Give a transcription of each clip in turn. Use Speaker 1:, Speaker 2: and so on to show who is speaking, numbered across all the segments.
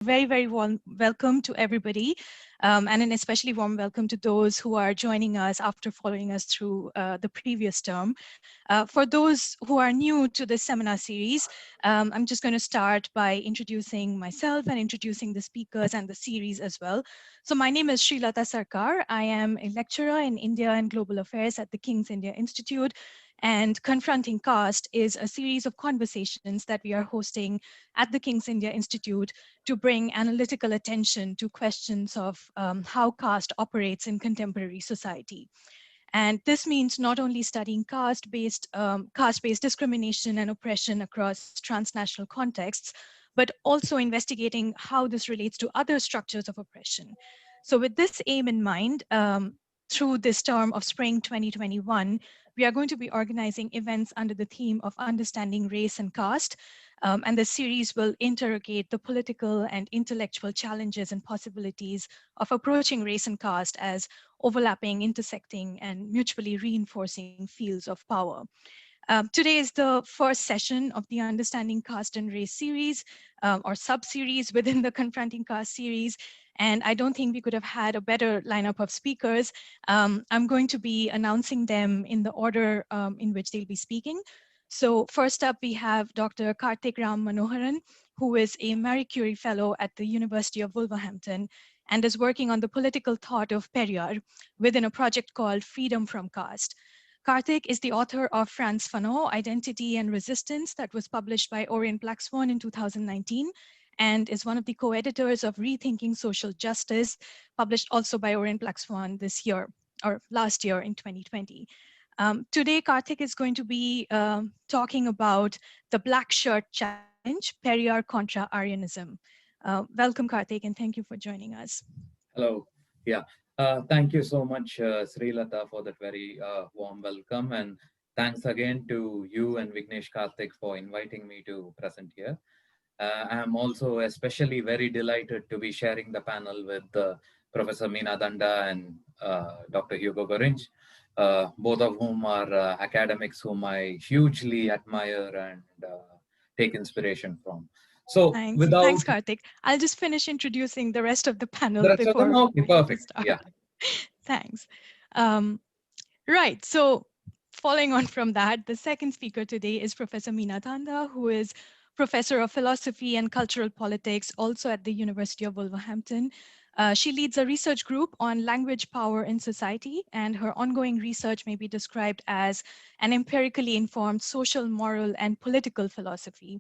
Speaker 1: Very warm welcome to everybody, and an especially warm welcome to those who are joining us after following us through the previous term. For those who are new to this seminar series, I'm just going to start by introducing myself and introducing the speakers and the series as well. So my name is Srilata Sarkar. I am a lecturer in India and Global Affairs at the King's India Institute. And Confronting Caste is a series of conversations that we are hosting at the King's India Institute to bring analytical attention to questions of how caste operates in contemporary society. And this means not only studying caste-based discrimination and oppression across transnational contexts, but also investigating how this relates to other structures of oppression. So with this aim in mind, through this term of spring 2021, we are going to be organizing events under the theme of Understanding Race and Caste. And the series will interrogate the political and intellectual challenges and possibilities of approaching race and caste as overlapping, intersecting, and mutually reinforcing fields of power. Today is the first session of the Understanding Caste and Race series, or sub-series within the Confronting Caste series. And I don't think we could have had a better lineup of speakers. I'm going to be announcing them in the order in which they'll be speaking. So first up, we have Dr. Karthik Ram Manoharan, who is a Marie Curie Fellow at the University of Wolverhampton and is working on the political thought of Periyar within a project called Freedom from Caste. Karthik is the author of Frantz Fanon, Identity and Resistance, that was published by Orient Black Swan in 2019, and is one of the co-editors of Rethinking Social Justice, published also by Orient Black Swan this year, or last year in 2020. Today, Karthik is going to be talking about the Black Shirt Challenge, Periyar contra Aryanism. Welcome, Karthik, and thank you for joining us.
Speaker 2: Hello. Yeah. Thank you so much, Srilata, for that very warm welcome. And thanks again to you and Vignesh Karthik for inviting me to present here. I'm also especially very delighted to be sharing the panel with Professor Meena Danda and Dr. Hugo Gorinch, both of whom are academics whom I hugely admire and take inspiration from. So
Speaker 1: Thanks,
Speaker 2: without
Speaker 1: Karthik. I'll just finish introducing the rest of the panel
Speaker 2: the rest of them,
Speaker 1: before
Speaker 2: okay,
Speaker 1: we
Speaker 2: perfect.
Speaker 1: start.
Speaker 2: Yeah.
Speaker 1: Thanks. Right, so following on from that, the second speaker today is Professor Meena Dhanda, who is Professor of Philosophy and Cultural Politics, also at the University of Wolverhampton. She leads a research group on language power in society, and her ongoing research may be described as an empirically informed social, moral, and political philosophy.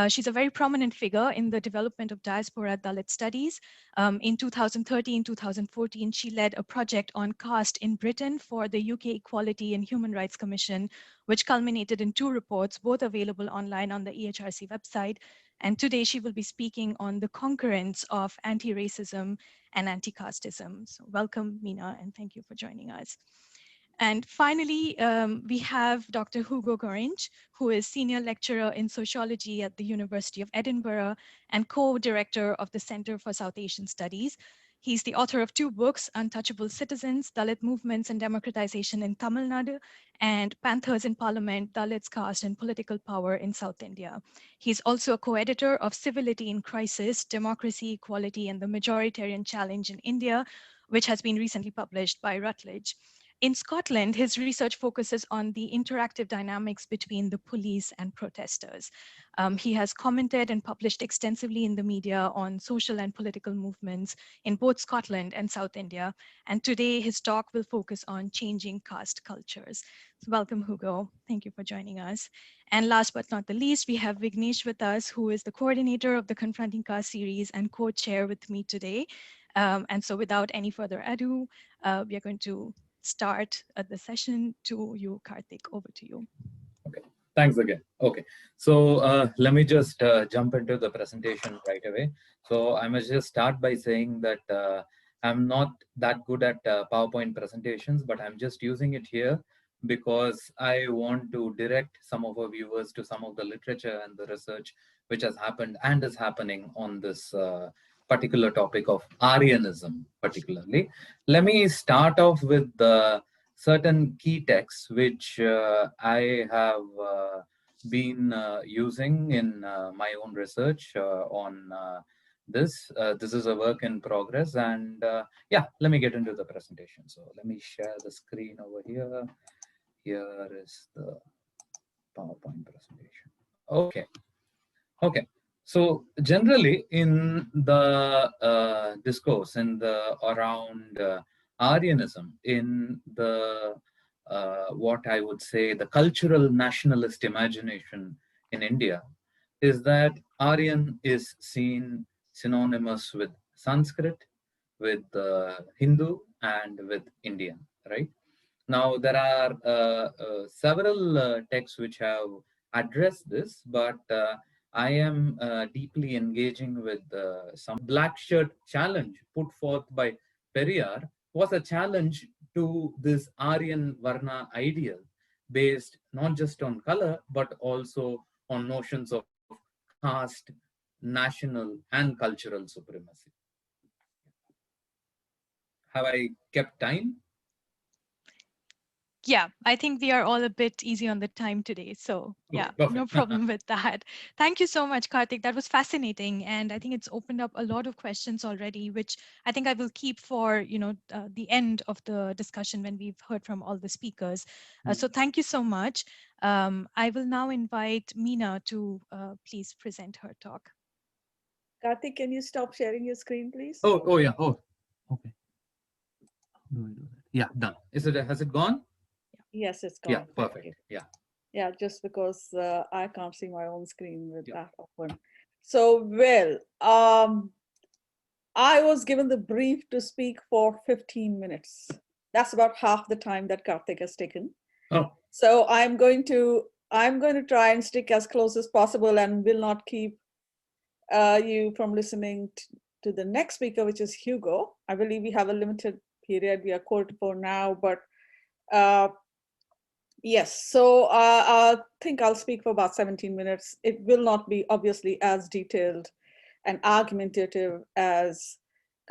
Speaker 1: She's a very prominent figure in the development of diaspora Dalit studies. In 2013, 2014, she led a project on caste in Britain for the UK Equality and Human Rights Commission, which culminated in 2 reports, both available online on the EHRC website. And today she will be speaking on the concurrence of anti-racism and anti-casteism. So welcome, Meena, and thank you for joining us. And finally, we have Dr. Hugo Gorinch, who is Senior Lecturer in Sociology at the University of Edinburgh and co-director of the Center for South Asian Studies. He's the author of 2 books, Untouchable Citizens, Dalit Movements and Democratization in Tamil Nadu, and Panthers in Parliament, Dalits, Caste and Political Power in South India. He's also a co-editor of Civility in Crisis, Democracy, Equality and the Majoritarian Challenge in India, which has been recently published by Routledge. In Scotland, his research focuses on the interactive dynamics between the police and protesters. He has commented and published extensively in the media on social and political movements in both Scotland and South India. And today his talk will focus on changing caste cultures. So welcome, Hugo. Thank you for joining us. And last but not the least, we have Vignesh with us, who is the coordinator of the Confronting Caste series and co-chair with me today. And so without any further ado, we are going to start the session. To you, Karthik, over to you.
Speaker 2: Okay, thanks again. Okay, so let me just jump into the presentation right away. So I must just start by saying that I'm not that good at PowerPoint presentations, but I'm just using it here because I want to direct some of our viewers to some of the literature and the research which has happened and is happening on this particular topic of Aryanism particularly. Let me start off with certain key texts which I have been using in my own research on this. This is a work in progress, and yeah, let me get into the presentation. So let me share the screen over here. Here is the PowerPoint presentation. Okay. Okay. So generally in the discourse in the around Aryanism, in the what I would say the cultural nationalist imagination in India, is that Aryan is seen synonymous with Sanskrit, with Hindu, and with Indian, right? Now, there are several texts which have addressed this, but I am deeply engaging with some black shirt challenge put forth by Periyar was a challenge to this Aryan Varna ideal based not just on color, but also on notions of caste, national, and cultural supremacy. Have I kept time?
Speaker 1: Yeah, I think we are all a bit easy on the time today. So
Speaker 2: Okay,
Speaker 1: yeah, no
Speaker 2: perfect.
Speaker 1: problem with that. Thank you so much, Karthik. That was fascinating. And I think it's opened up a lot of questions already, which I think I will keep for, the end of the discussion when we've heard from all the speakers. So thank you so much. I will now invite Meena to please present her talk.
Speaker 3: Karthik, can you stop sharing your screen, please?
Speaker 2: Oh yeah. Oh, okay. Do we do that? Yeah, done. Is it? Has it gone?
Speaker 3: Yes, it's
Speaker 2: Yeah,
Speaker 3: gone. Thank
Speaker 2: perfect.
Speaker 3: you.
Speaker 2: Yeah.
Speaker 3: Yeah, just because I can't see my own screen with
Speaker 2: Yeah.
Speaker 3: that open. So, well, I was given the brief to speak for 15 minutes. That's about half the time that Karthik has taken.
Speaker 2: Oh,
Speaker 3: So I'm going to try and stick as close as possible and will not keep you from listening to the next speaker, which is Hugo. I believe we have a limited period. We are quarter to four now, but uh, yes. So I think I'll speak for about 17 minutes. It will not be obviously as detailed and argumentative as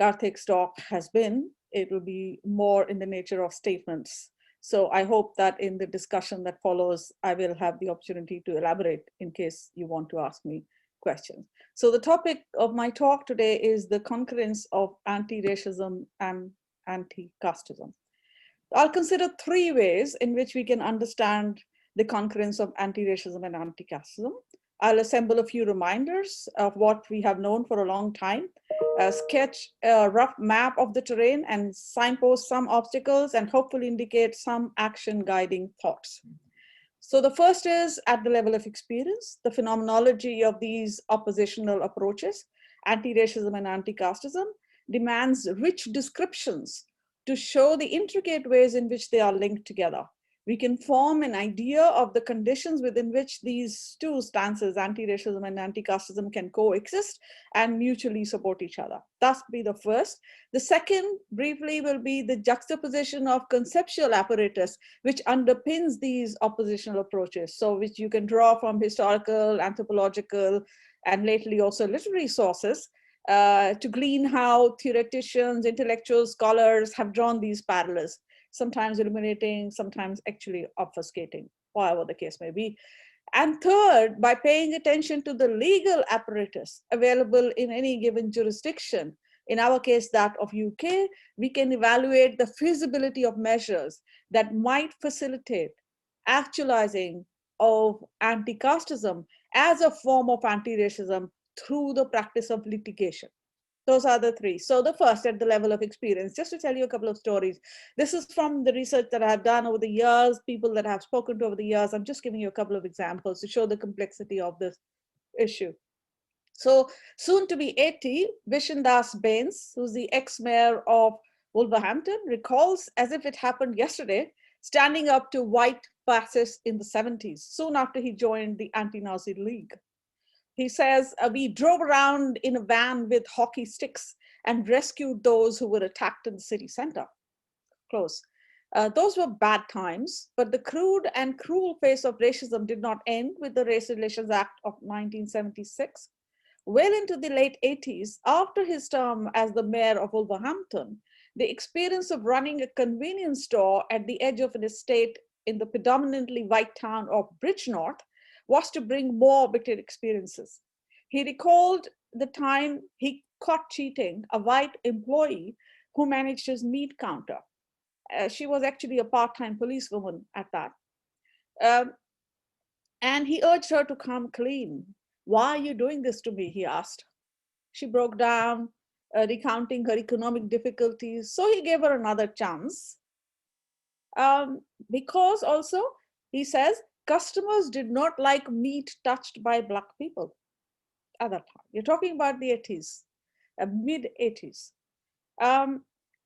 Speaker 3: Karthik's talk has been. It will be more in the nature of statements. So I hope that in the discussion that follows, I will have the opportunity to elaborate in case you want to ask me questions. So the topic of my talk today is the concurrence of anti-racism and anti-casteism. I'll consider three ways in which we can understand the concurrence of anti-racism and anti-casteism. I'll assemble a few reminders of what we have known for a long time, sketch a rough map of the terrain, and signpost some obstacles and hopefully indicate some action guiding thoughts. So the first is at the level of experience, the phenomenology of these oppositional approaches, anti-racism and anti-casteism, demands rich descriptions to show the intricate ways in which they are linked together. We can form an idea of the conditions within which these two stances, anti-racism and anti-casteism, can coexist and mutually support each other. That's be the first. The second, briefly, will be the juxtaposition of conceptual apparatus which underpins these oppositional approaches. So which you can draw from historical, anthropological, and lately also literary sources to glean how theoreticians, intellectuals, scholars have drawn these parallels, sometimes illuminating, sometimes actually obfuscating, however the case may be. And third, by paying attention to the legal apparatus available in any given jurisdiction, in our case that of UK, we can evaluate the feasibility of measures that might facilitate actualizing of anti-casteism as a form of anti-racism through the practice of litigation. Those are the three. So the first, at the level of experience, just to tell you a couple of stories. This is from the research that I've done over the years, people that I've spoken to over the years. I'm just giving you a couple of examples to show the complexity of this issue. So soon to be 80, Vishen Das Bains, who's the ex-mayor of Wolverhampton, recalls as if it happened yesterday, standing up to white fascists in the 70s, soon after he joined the Anti-Nazi League. He says, we drove around in a van with hockey sticks and rescued those who were attacked in the city center. Close. Those were bad times, but the crude and cruel face of racism did not end with the Race Relations Act of 1976. Well into the late 80s, after his term as the mayor of Wolverhampton, the experience of running a convenience store at the edge of an estate in the predominantly white town of Bridgnorth was to bring more bitter experiences. He recalled the time he caught cheating a white employee who managed his meat counter. She was actually a part-time policewoman at that. Um, and he urged her to come clean. Why are you doing this to me? He asked. She broke down, recounting her economic difficulties. So he gave her another chance. Because also, he says, customers did not like meat touched by Black people at that time. You're talking about the 80s, mid 80s.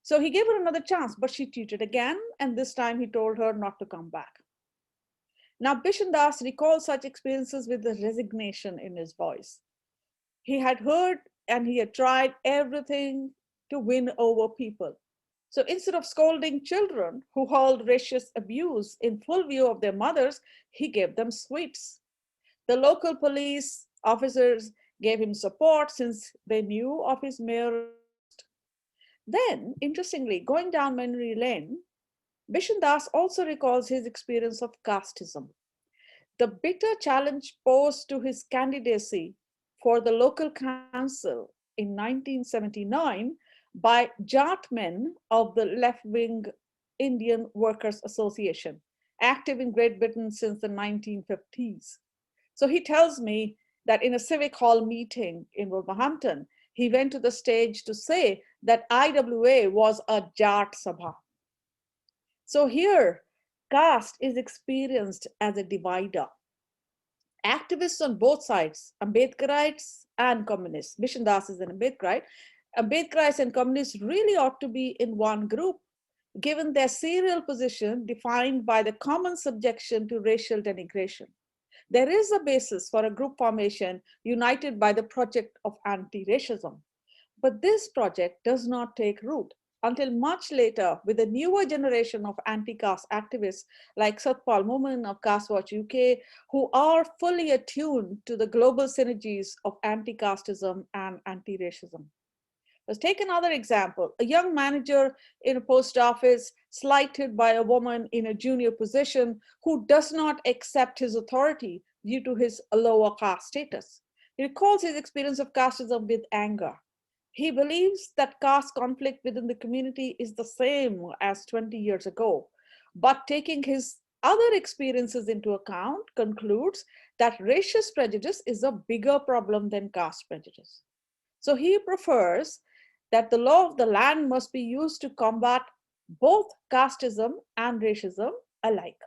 Speaker 3: So he gave her another chance, but she cheated again. And this time he told her not to come back. Now, Bishan Das recalls such experiences with the resignation in his voice. He had heard and he had tried everything to win over people. So instead of scolding children who hurled racist abuse in full view of their mothers, he gave them sweets. The local police officers gave him support since they knew of his mayor's past. Then, interestingly, going down memory lane, Bishan Das also recalls his experience of casteism. The bitter challenge posed to his candidacy for the local council in 1979 by Jat men of the left-wing Indian Workers Association, active in Great Britain since the 1950s. So he tells me that in a civic hall meeting in Wolverhampton, he went to the stage to say that IWA was a Jat Sabha. So here, caste is experienced as a divider. Activists on both sides, Ambedkarites and communists, Bishan Das is an Ambedkarite, Ambedkarites and communists really ought to be in one group, given their serial position defined by the common subjection to racial denigration. There is a basis for a group formation united by the project of anti-racism. But this project does not take root until much later with a newer generation of anti-caste activists like Satpal Moomin of Caste Watch UK, who are fully attuned to the global synergies of anti-casteism and anti-racism. Let's take another example. A young manager in a post office slighted by a woman in a junior position who does not accept his authority due to his lower caste status. He recalls his experience of casteism with anger. He believes that caste conflict within the community is the same as 20 years ago, but taking his other experiences into account, concludes that racist prejudice is a bigger problem than caste prejudice. So he prefers that the law of the land must be used to combat both casteism and racism alike.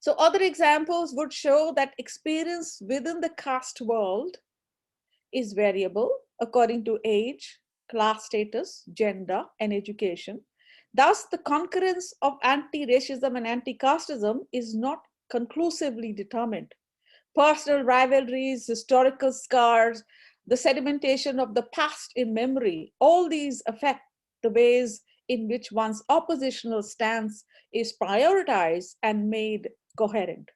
Speaker 3: So other examples would show that experience within the caste world is variable according to age, class status, gender, and education. Thus, the concurrence of anti-racism and anti-casteism is not conclusively determined. Personal rivalries, historical scars, the sedimentation of the past in memory, all these affect the ways in which one's oppositional stance is prioritized and made coherent.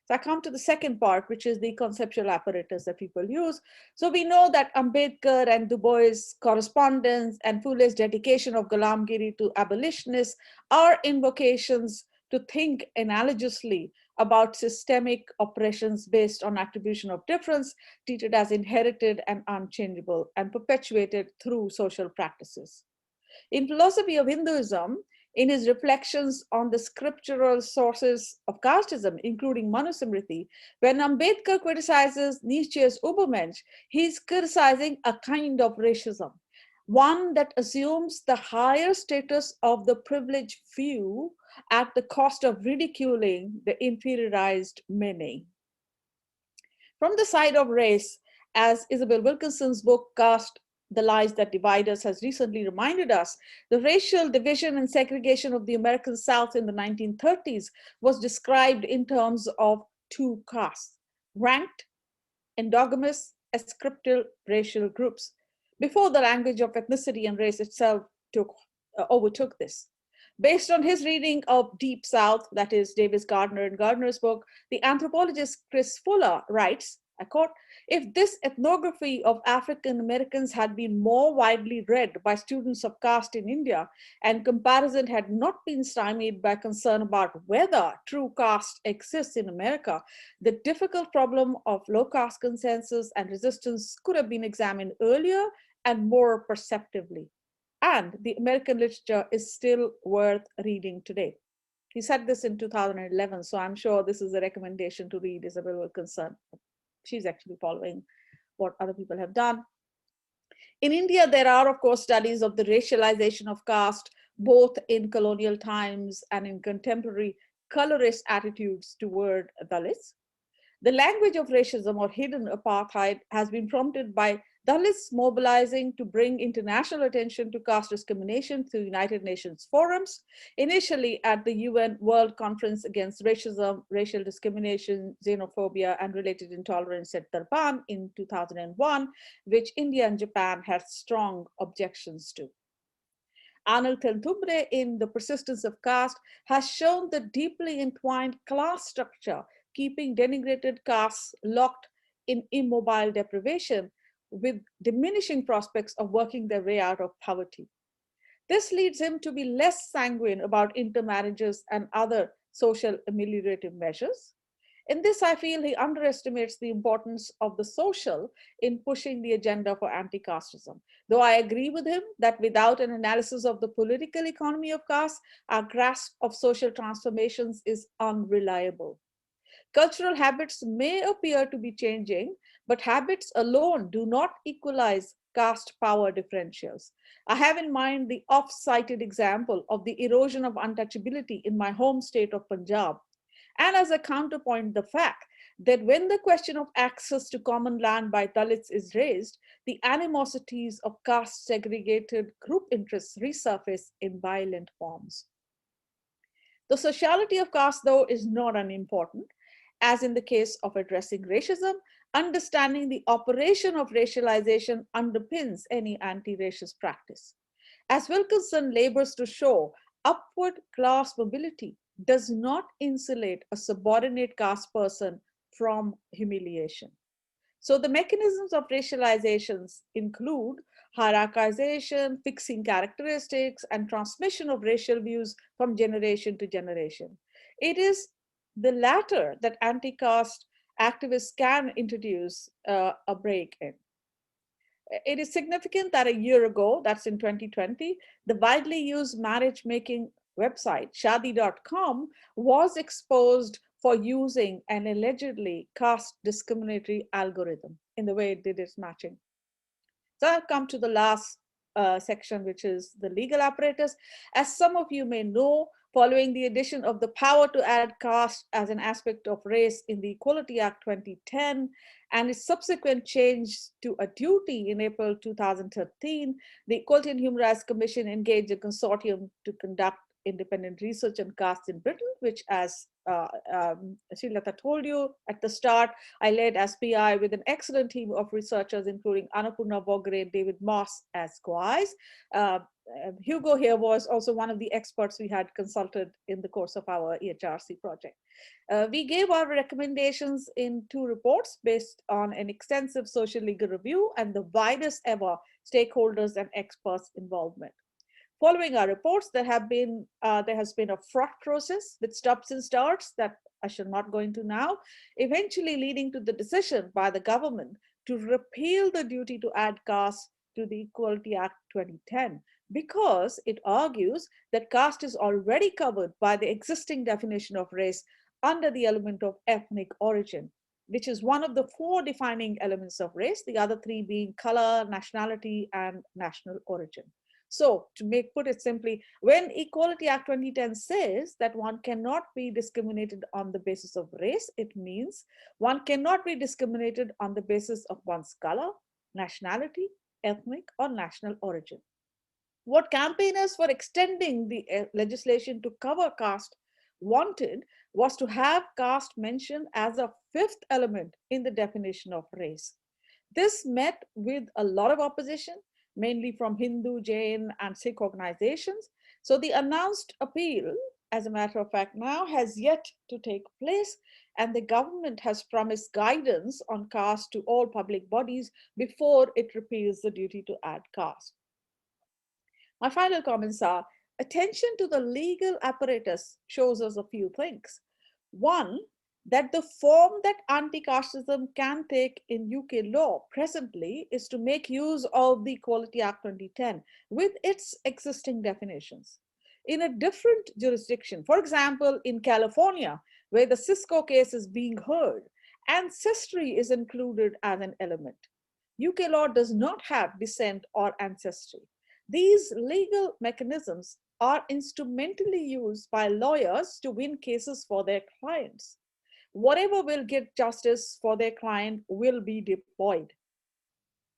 Speaker 3: So I come to the second part, which is the conceptual apparatus that people use. So we know that Ambedkar and Du Bois' correspondence and Phule's dedication of Ghulamgiri to abolitionists are invocations to think analogously about systemic oppressions based on attribution of difference, treated as inherited and unchangeable and perpetuated through social practices. In philosophy of Hinduism, in his reflections on the scriptural sources of casteism, including Manusmriti, when Ambedkar criticizes Nietzsche's Übermensch, he's criticizing a kind of racism, one that assumes the higher status of the privileged few at the cost of ridiculing the inferiorized many. From the side of race, as Isabel Wilkinson's book, Caste, The Lies That Divide Us, has recently reminded us, the racial division and segregation of the American South in the 1930s was described in terms of two castes: ranked, endogamous, ascriptal racial groups, before the language of ethnicity and race itself overtook this. Based on his reading of Deep South, that is Davis Gardner and Gardner's book, the anthropologist Chris Fuller writes, I quote, if this ethnography of African Americans had been more widely read by students of caste in India and comparison had not been stymied by concern about whether true caste exists in America, the difficult problem of low caste consensus and resistance could have been examined earlier and more perceptively. And the American literature is still worth reading today. He said this in 2011, so I'm sure this is a recommendation to read Isabel Wilkinson. She's actually following what other people have done. In India, there are, of course, studies of the racialization of caste, both in colonial times and in contemporary colorist attitudes toward Dalits. The language of racism or hidden apartheid has been prompted by Dalits mobilizing to bring international attention to caste discrimination through United Nations forums, initially at the UN World Conference Against Racism, Racial Discrimination, Xenophobia, and Related Intolerance at Durban in 2001, which India and Japan had strong objections to. Anil Teltumbre in The Persistence of Caste has shown the deeply entwined class structure keeping denigrated castes locked in immobile deprivation with diminishing prospects of working their way out of poverty. This leads him to be less sanguine about intermarriages and other social ameliorative measures. In this, I feel he underestimates the importance of the social in pushing the agenda for anti-casteism. Though I agree with him that without an analysis of the political economy of caste, our grasp of social transformations is unreliable. Cultural habits may appear to be changing, but habits alone do not equalize caste power differentials. I have in mind the oft-cited example of the erosion of untouchability in my home state of Punjab. And as a counterpoint, the fact that when the question of access to common land by Dalits is raised, the animosities of caste segregated group interests resurface in violent forms. The sociality of caste, though, is not unimportant. As in the case of addressing racism, understanding the operation of racialization underpins any anti-racist practice. As Wilkinson labors to show, upward class mobility does not insulate a subordinate caste person from humiliation. So the mechanisms of racializations include hierarchization, fixing characteristics, and transmission of racial views from generation to generation. It is the latter that anti-caste activists can introduce a break in. It is significant that a year ago, that's in 2020, the widely used marriage making website, shadi.com, was exposed for using an allegedly caste discriminatory algorithm in the way it did its matching. So I've come to the last section, which is the legal apparatus. As some of you may know, following the addition of the power to add caste as an aspect of race in the Equality Act 2010 and its subsequent change to a duty in April 2013, the Equality and Human Rights Commission engaged a consortium to conduct independent research on caste in Britain, which, as Srilata told you at the start, I led as PI with an excellent team of researchers, including Annapurna Bogre and David Moss as co-Is. Hugo here was also one of the experts we had consulted in the course of our EHRC project. We gave our recommendations in 2 reports based on an extensive social legal review and the widest ever stakeholders and experts involvement. Following our reports, there has been a fraught process with stops and starts that I shall not go into now, eventually leading to the decision by the government to repeal the duty to add caste to the Equality Act 2010, because it argues that caste is already covered by the existing definition of race under the element of ethnic origin, which is one of the 4 defining elements of race, the other 3 being color, nationality, and national origin. So to put it simply, when Equality Act 2010 says that one cannot be discriminated on the basis of race, it means one cannot be discriminated on the basis of one's color, nationality, ethnic, or national origin. What campaigners for extending the legislation to cover caste wanted was to have caste mentioned as a 5th element in the definition of race. This met with a lot of opposition, mainly from Hindu, Jain, and Sikh organizations. So the announced appeal as a matter of fact, now has yet to take place, and the government has promised guidance on caste to all public bodies before it repeals the duty to add caste. My final comments are, attention to the legal apparatus shows us a few things. One, that the form that anti-casteism can take in UK law presently is to make use of the Equality Act 2010 with its existing definitions. In a different jurisdiction, for example, in California, where the Cisco case is being heard, ancestry is included as an element. UK law does not have descent or ancestry. These legal mechanisms are instrumentally used by lawyers to win cases for their clients. Whatever will get justice for their client will be deployed.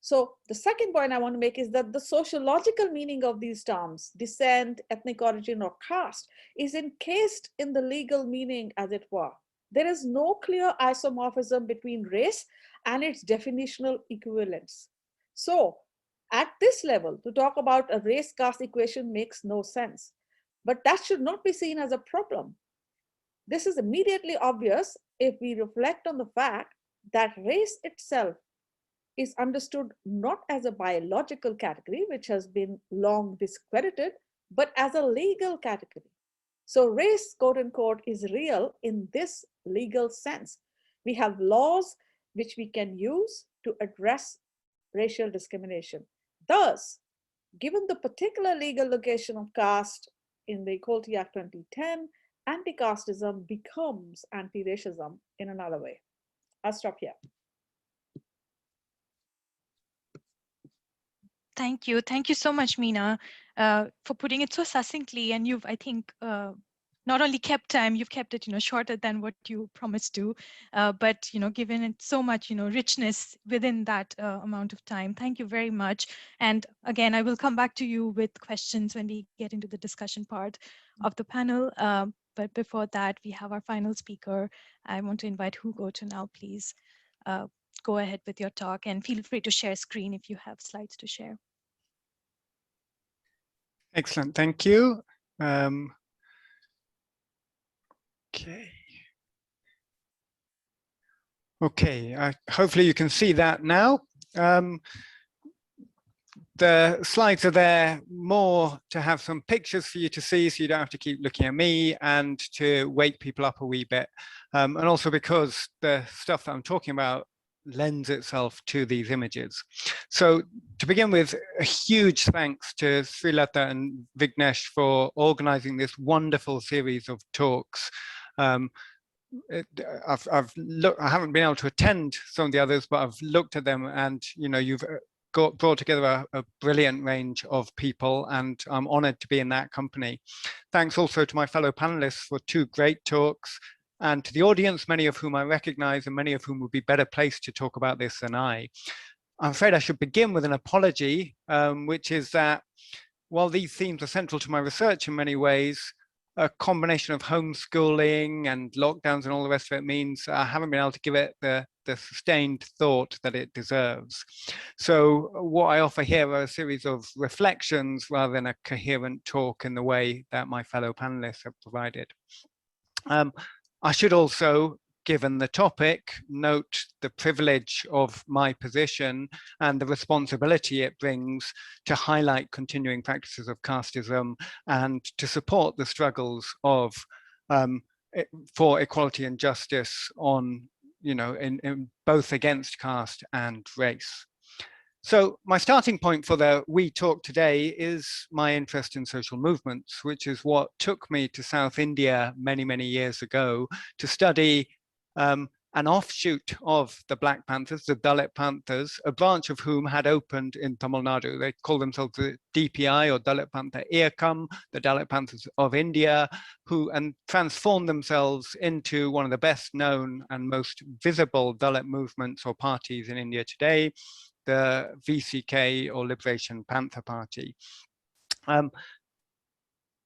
Speaker 3: So the second point I want to make is that the sociological meaning of these terms, descent, ethnic origin, or caste, is encased in the legal meaning, as it were. There is no clear isomorphism between race and its definitional equivalents. So at this level, to talk about a race-caste equation makes no sense. But that should not be seen as a problem. This is immediately obvious if we reflect on the fact that race itself is understood not as a biological category, which has been long discredited, but as a legal category. So race, quote unquote, is real in this legal sense. We have laws which we can use to address racial discrimination. Thus, given the particular legal location of caste in the Equality Act 2010, anti-casteism becomes anti-racism in another way. I'll stop here.
Speaker 1: Thank you. Thank you so much, Meena, for putting it so succinctly. And you've, I think, not only kept time, you've kept it, shorter than what you promised to, but, given it so much, richness within that amount of time. Thank you very much. And again, I will come back to you with questions when we get into the discussion part of the panel. But before that, we have our final speaker. I want to invite Hugo to now, please. Go ahead with your talk, and feel free to share screen if you have slides to share.
Speaker 4: Excellent, thank you. Okay, hopefully you can see that now. The slides are there more to have some pictures for you to see, so you don't have to keep looking at me, and to wake people up a wee bit. And also because the stuff that I'm talking about lends itself to these images. So to begin with, a huge thanks to Srilata and Vignesh for organizing this wonderful series of talks. I haven't been able to attend some of the others, but I've looked at them, and you've brought together a brilliant range of people, and I'm honored to be in that company. Thanks also to my fellow panelists for 2 great talks, and to the audience, many of whom I recognize and many of whom would be better placed to talk about this than I. I'm afraid I should begin with an apology, which is that while these themes are central to my research in many ways, a combination of homeschooling and lockdowns and all the rest of it means I haven't been able to give it the sustained thought that it deserves. So what I offer here are a series of reflections rather than a coherent talk in the way that my fellow panelists have provided. I should also, given the topic, note the privilege of my position and the responsibility it brings to highlight continuing practices of casteism and to support the struggles of for equality and justice on, in both against caste and race. So my starting point for the We Talk today is my interest in social movements, which is what took me to South India many, many years ago to study an offshoot of the Black Panthers, the Dalit Panthers, a branch of whom had opened in Tamil Nadu. They call themselves the DPI, or Dalit Panther Iyakam, the Dalit Panthers of India, and transformed themselves into one of the best known and most visible Dalit movements or parties in India today, the VCK, or Liberation Panther Party.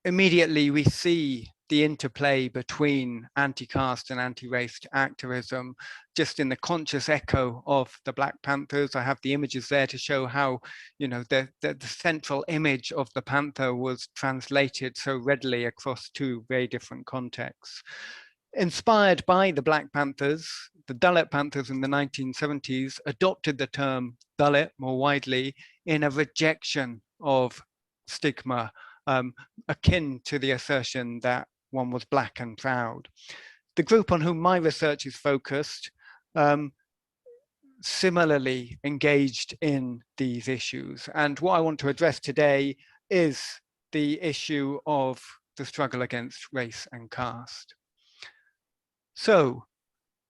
Speaker 4: immediately we see the interplay between anti-caste and anti-race activism just in the conscious echo of the Black Panthers. I have the images there to show how, you know, the central image of the panther was translated so readily across two very different contexts. Inspired by the Black Panthers, the Dalit Panthers in the 1970s adopted the term Dalit more widely in a rejection of stigma, akin to the assertion that one was black and proud. The group on whom my research is focused similarly engaged in these issues. And what I want to address today is the issue of the struggle against race and caste. So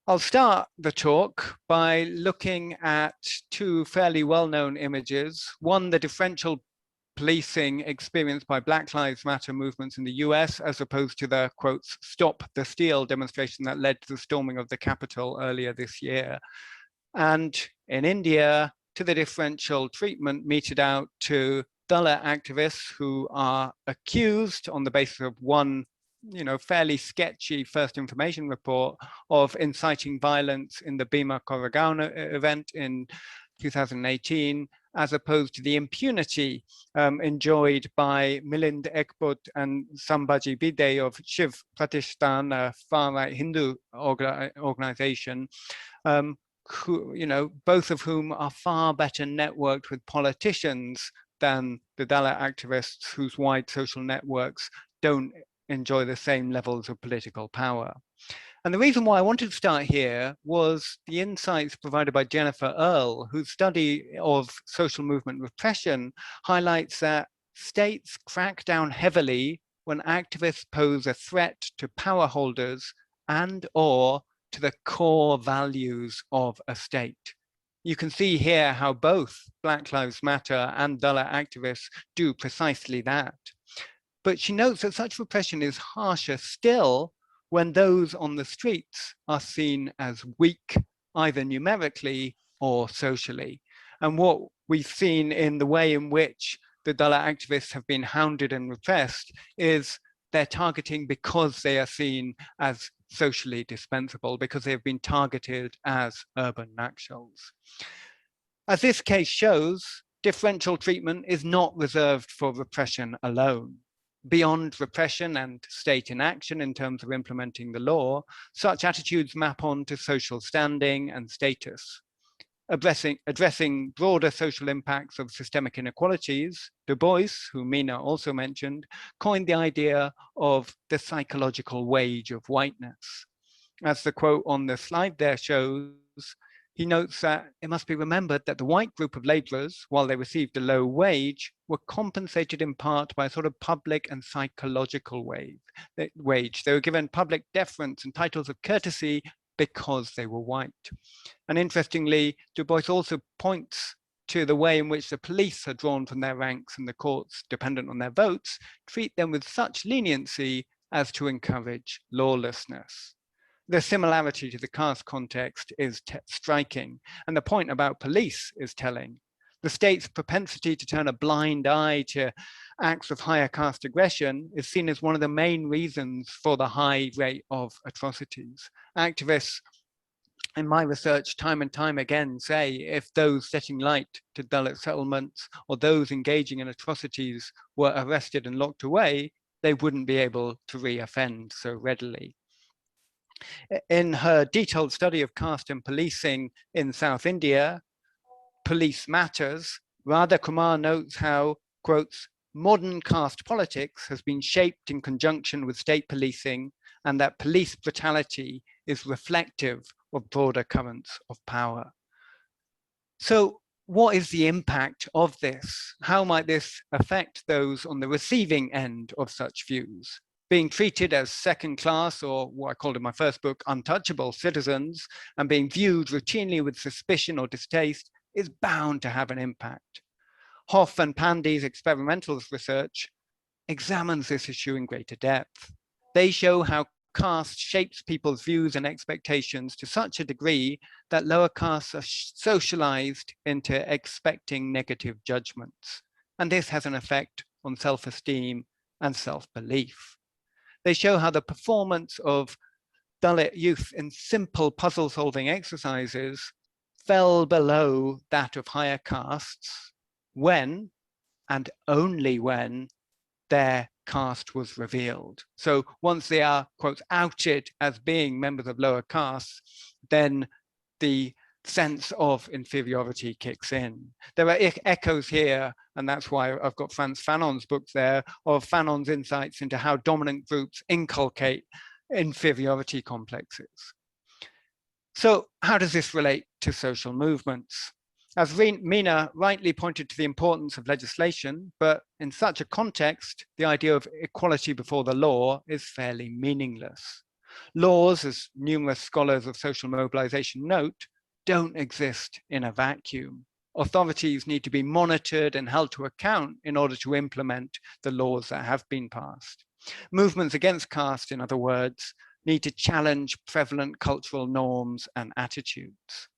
Speaker 4: I'll start the talk by looking at two fairly well-known images. One, the differential policing experienced by Black Lives Matter movements in the US, as opposed to the, quotes, "Stop the Steal" demonstration that led to the storming of the Capitol earlier this year. And in India, to the differential treatment meted out to Dalit activists who are accused on the basis of one, you know, fairly sketchy first information report of inciting violence in the Bhima Koregaon event in 2018, as opposed to the impunity enjoyed by Milind Ekbut and Sambhaji Bide of Shiv Pratishthan, a far-right Hindu organization, who, you know, both of whom are far better networked with politicians than the Dalit activists whose wide social networks don't enjoy the same levels of political power. And the reason why I wanted to start here was the insights provided by Jennifer Earle, whose study of social movement repression highlights that states crack down heavily when activists pose a threat to power holders and/or to the core values of a state. You can see here how both Black Lives Matter and Dalit activists do precisely that. But she notes that such repression is harsher still when those on the streets are seen as weak, either numerically or socially. And what we've seen in the way in which the Dalit activists have been hounded and repressed is their targeting because they are seen as socially dispensable, because they have been targeted as urban Nakshals. As this case shows, differential treatment is not reserved for repression alone. Beyond repression and state inaction in terms of implementing the law, such attitudes map on to social standing and status. Addressing broader social impacts of systemic inequalities, Du Bois, who Mina also mentioned, coined the idea of the psychological wage of whiteness. As the quote on the slide there shows, he notes that it must be remembered that the white group of laborers, while they received a low wage, were compensated in part by a sort of public and psychological wage. They were given public deference and titles of courtesy because they were white. And interestingly, Du Bois also points to the way in which the police are drawn from their ranks and the courts, dependent on their votes, treat them with such leniency as to encourage lawlessness. The similarity to the caste context is striking, and the point about police is telling. The state's propensity to turn a blind eye to acts of higher caste aggression is seen as one of the main reasons for the high rate of atrocities. Activists in my research time and time again say if those setting light to Dalit settlements or those engaging in atrocities were arrested and locked away, they wouldn't be able to re-offend so readily. In her detailed study of caste and policing in South India, Police Matters, Radha Kumar notes how, quotes, modern caste politics has been shaped in conjunction with state policing and that police brutality is reflective of broader currents of power. So what is the impact of this? How might this affect those on the receiving end of such views? Being treated as second class, or what I called in my first book, untouchable citizens, and being viewed routinely with suspicion or distaste is bound to have an impact. Hoff and Pandy's experimental research examines this issue in greater depth. They show how caste shapes people's views and expectations to such a degree that lower castes are socialized into expecting negative judgments. And this has an effect on self-esteem and self-belief. They show how the performance of Dalit youth in simple puzzle-solving exercises fell below that of higher castes when, and only when, their caste was revealed. So once they are, quote, outed as being members of lower castes, then the sense of inferiority kicks in. There are echoes here, and that's why I've got Frantz Fanon's book there, of Fanon's insights into how dominant groups inculcate inferiority complexes. So how does this relate to social movements? As Mina rightly pointed to the importance of legislation, but in such a context, the idea of equality before the law is fairly meaningless. Laws, as numerous scholars of social mobilization note, don't exist in a vacuum. Authorities need to be monitored and held to account in order to implement the laws that have been passed. Movements against caste, in other words, need to challenge prevalent cultural norms and attitudes.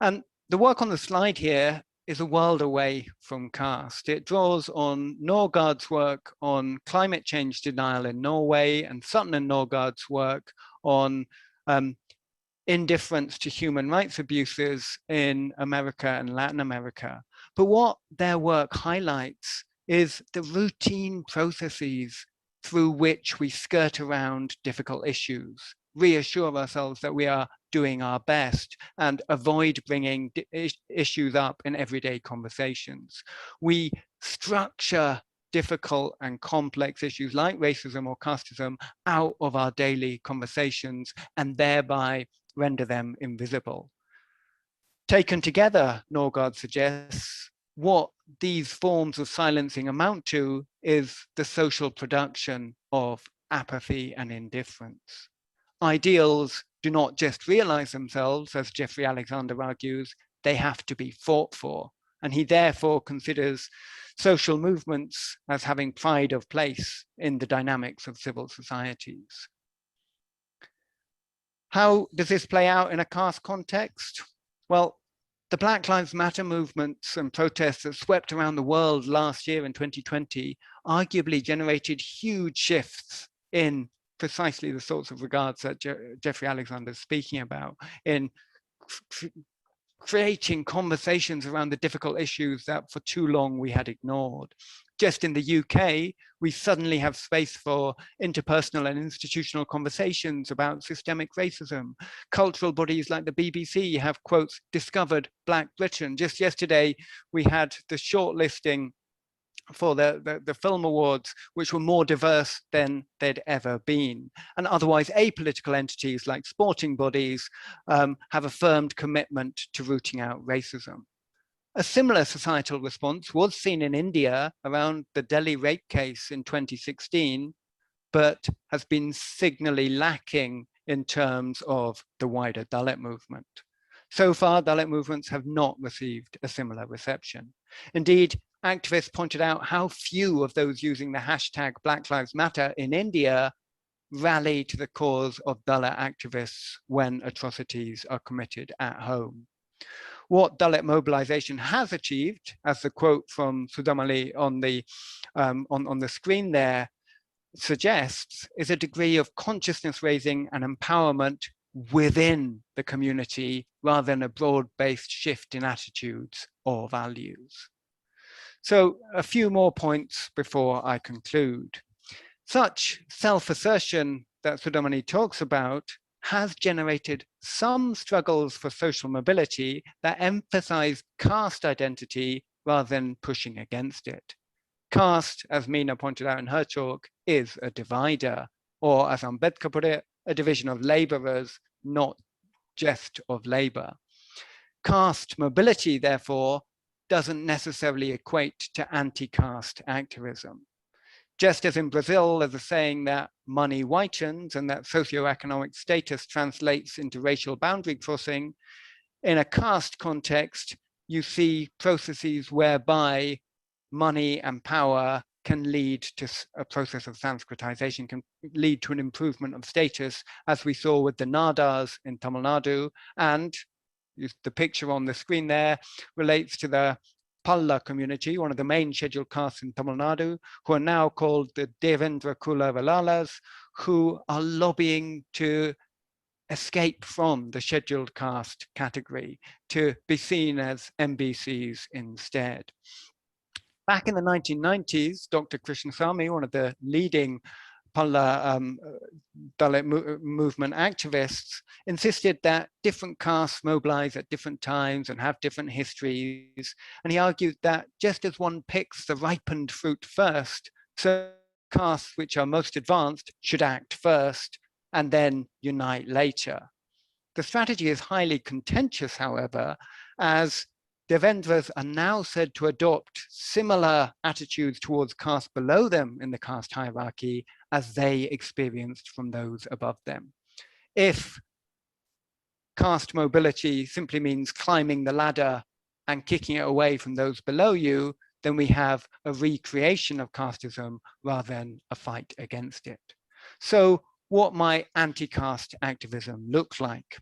Speaker 4: And the work on the slide here is a world away from caste. It draws on Norgaard's work on climate change denial in Norway and Sutton and Norgaard's work on indifference to human rights abuses in America and Latin America. But what their work highlights is the routine processes through which we skirt around difficult issues, reassure ourselves that we are doing our best, and avoid bringing issues up in everyday conversations. We structure difficult and complex issues like racism or casteism out of our daily conversations and thereby render them invisible. Taken together, Norgaard suggests, what these forms of silencing amount to is the social production of apathy and indifference. Ideals do not just realize themselves, as Jeffrey Alexander argues, they have to be fought for. And he therefore considers social movements as having pride of place in the dynamics of civil societies. How does this play out in a caste context? Well, the Black Lives Matter movements and protests that swept around the world last year in 2020 arguably generated huge shifts in precisely the sorts of regards that Jeffrey Alexander is speaking about, in creating conversations around the difficult issues that for too long we had ignored. Just in the UK, we suddenly have space for interpersonal and institutional conversations about systemic racism. Cultural bodies like the BBC have, quotes, discovered Black Britain. Just yesterday, we had the shortlisting for the film awards, which were more diverse than they'd ever been. And otherwise apolitical entities like sporting bodies have affirmed commitment to rooting out racism. A similar societal response was seen in India around the Delhi rape case in 2016, but has been signally lacking in terms of the wider Dalit movement. So far, Dalit movements have not received a similar reception. Indeed, activists pointed out how few of those using the hashtag Black Lives Matter in India rally to the cause of Dalit activists when atrocities are committed at home. What Dalit mobilization has achieved, as the quote from Sudhamali on the screen there suggests, is a degree of consciousness raising and empowerment within the community rather than a broad-based shift in attitudes or values. So a few more points before I conclude. Such self-assertion that Sudhamani talks about has generated some struggles for social mobility that emphasize caste identity rather than pushing against it. Caste, as Mina pointed out in her talk, is a divider, or as Ambedkar put it, a division of laborers, not just of labor. Caste mobility, therefore, doesn't necessarily equate to anti-caste activism. Just as in Brazil, there's a saying that money whitens and that socioeconomic status translates into racial boundary crossing, in a caste context, you see processes whereby money and power can lead to a process of Sanskritization, can lead to an improvement of status, as we saw with the Nadars in Tamil Nadu. And the picture on the screen there relates to the Palla community, one of the main scheduled castes in Tamil Nadu, who are now called the Devendra Kula Valalas, who are lobbying to escape from the scheduled caste category to be seen as MBCs instead. Back in the 1990s, Dr. Krishnasamy, one of the leading Palla Dalit movement activists, insisted that different castes mobilize at different times and have different histories. And he argued that just as one picks the ripened fruit first, so castes which are most advanced should act first and then unite later. The strategy is highly contentious, however, as Devendras are now said to adopt similar attitudes towards castes below them in the caste hierarchy as they experienced from those above them. If caste mobility simply means climbing the ladder and kicking it away from those below you, then we have a recreation of casteism rather than a fight against it. So what might anti-caste activism look like?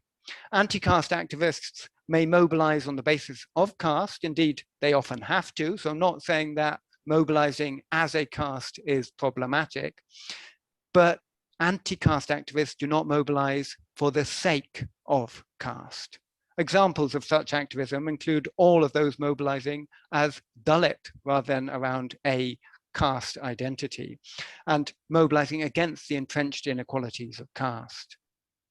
Speaker 4: Anti-caste activists may mobilize on the basis of caste. Indeed, they often have to. So I'm not saying that mobilizing as a caste is problematic, but anti-caste activists do not mobilize for the sake of caste. Examples of such activism include all of those mobilizing as Dalit rather than around a caste identity, and mobilizing against the entrenched inequalities of caste.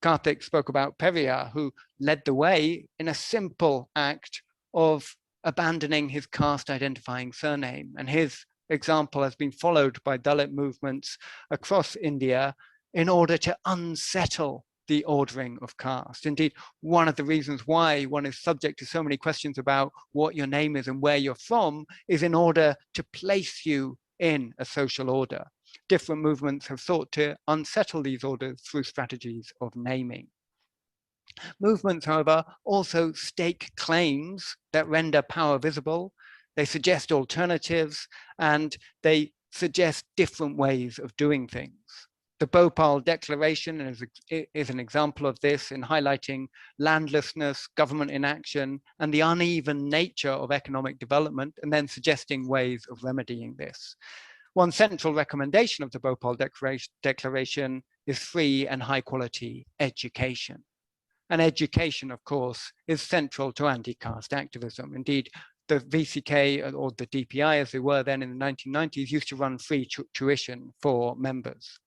Speaker 4: Karthik spoke about Periyar, who led the way in a simple act of abandoning his caste identifying surname. And his example has been followed by Dalit movements across India in order to unsettle the ordering of caste. Indeed, one of the reasons why one is subject to so many questions about what your name is and where you're from is in order to place you in a social order. Different movements have sought to unsettle these orders through strategies of naming. Movements, however, also stake claims that render power visible. They suggest alternatives, and they suggest different ways of doing things. The Bhopal Declaration is an example of this in highlighting landlessness, government inaction, and the uneven nature of economic development, and then suggesting ways of remedying this. One central recommendation of the Bhopal Declaration is free and high quality education. And education, of course, is central to anti-caste activism. Indeed, the VCK, or the DPI as they were then in the 1990s, used to run free tuition for members.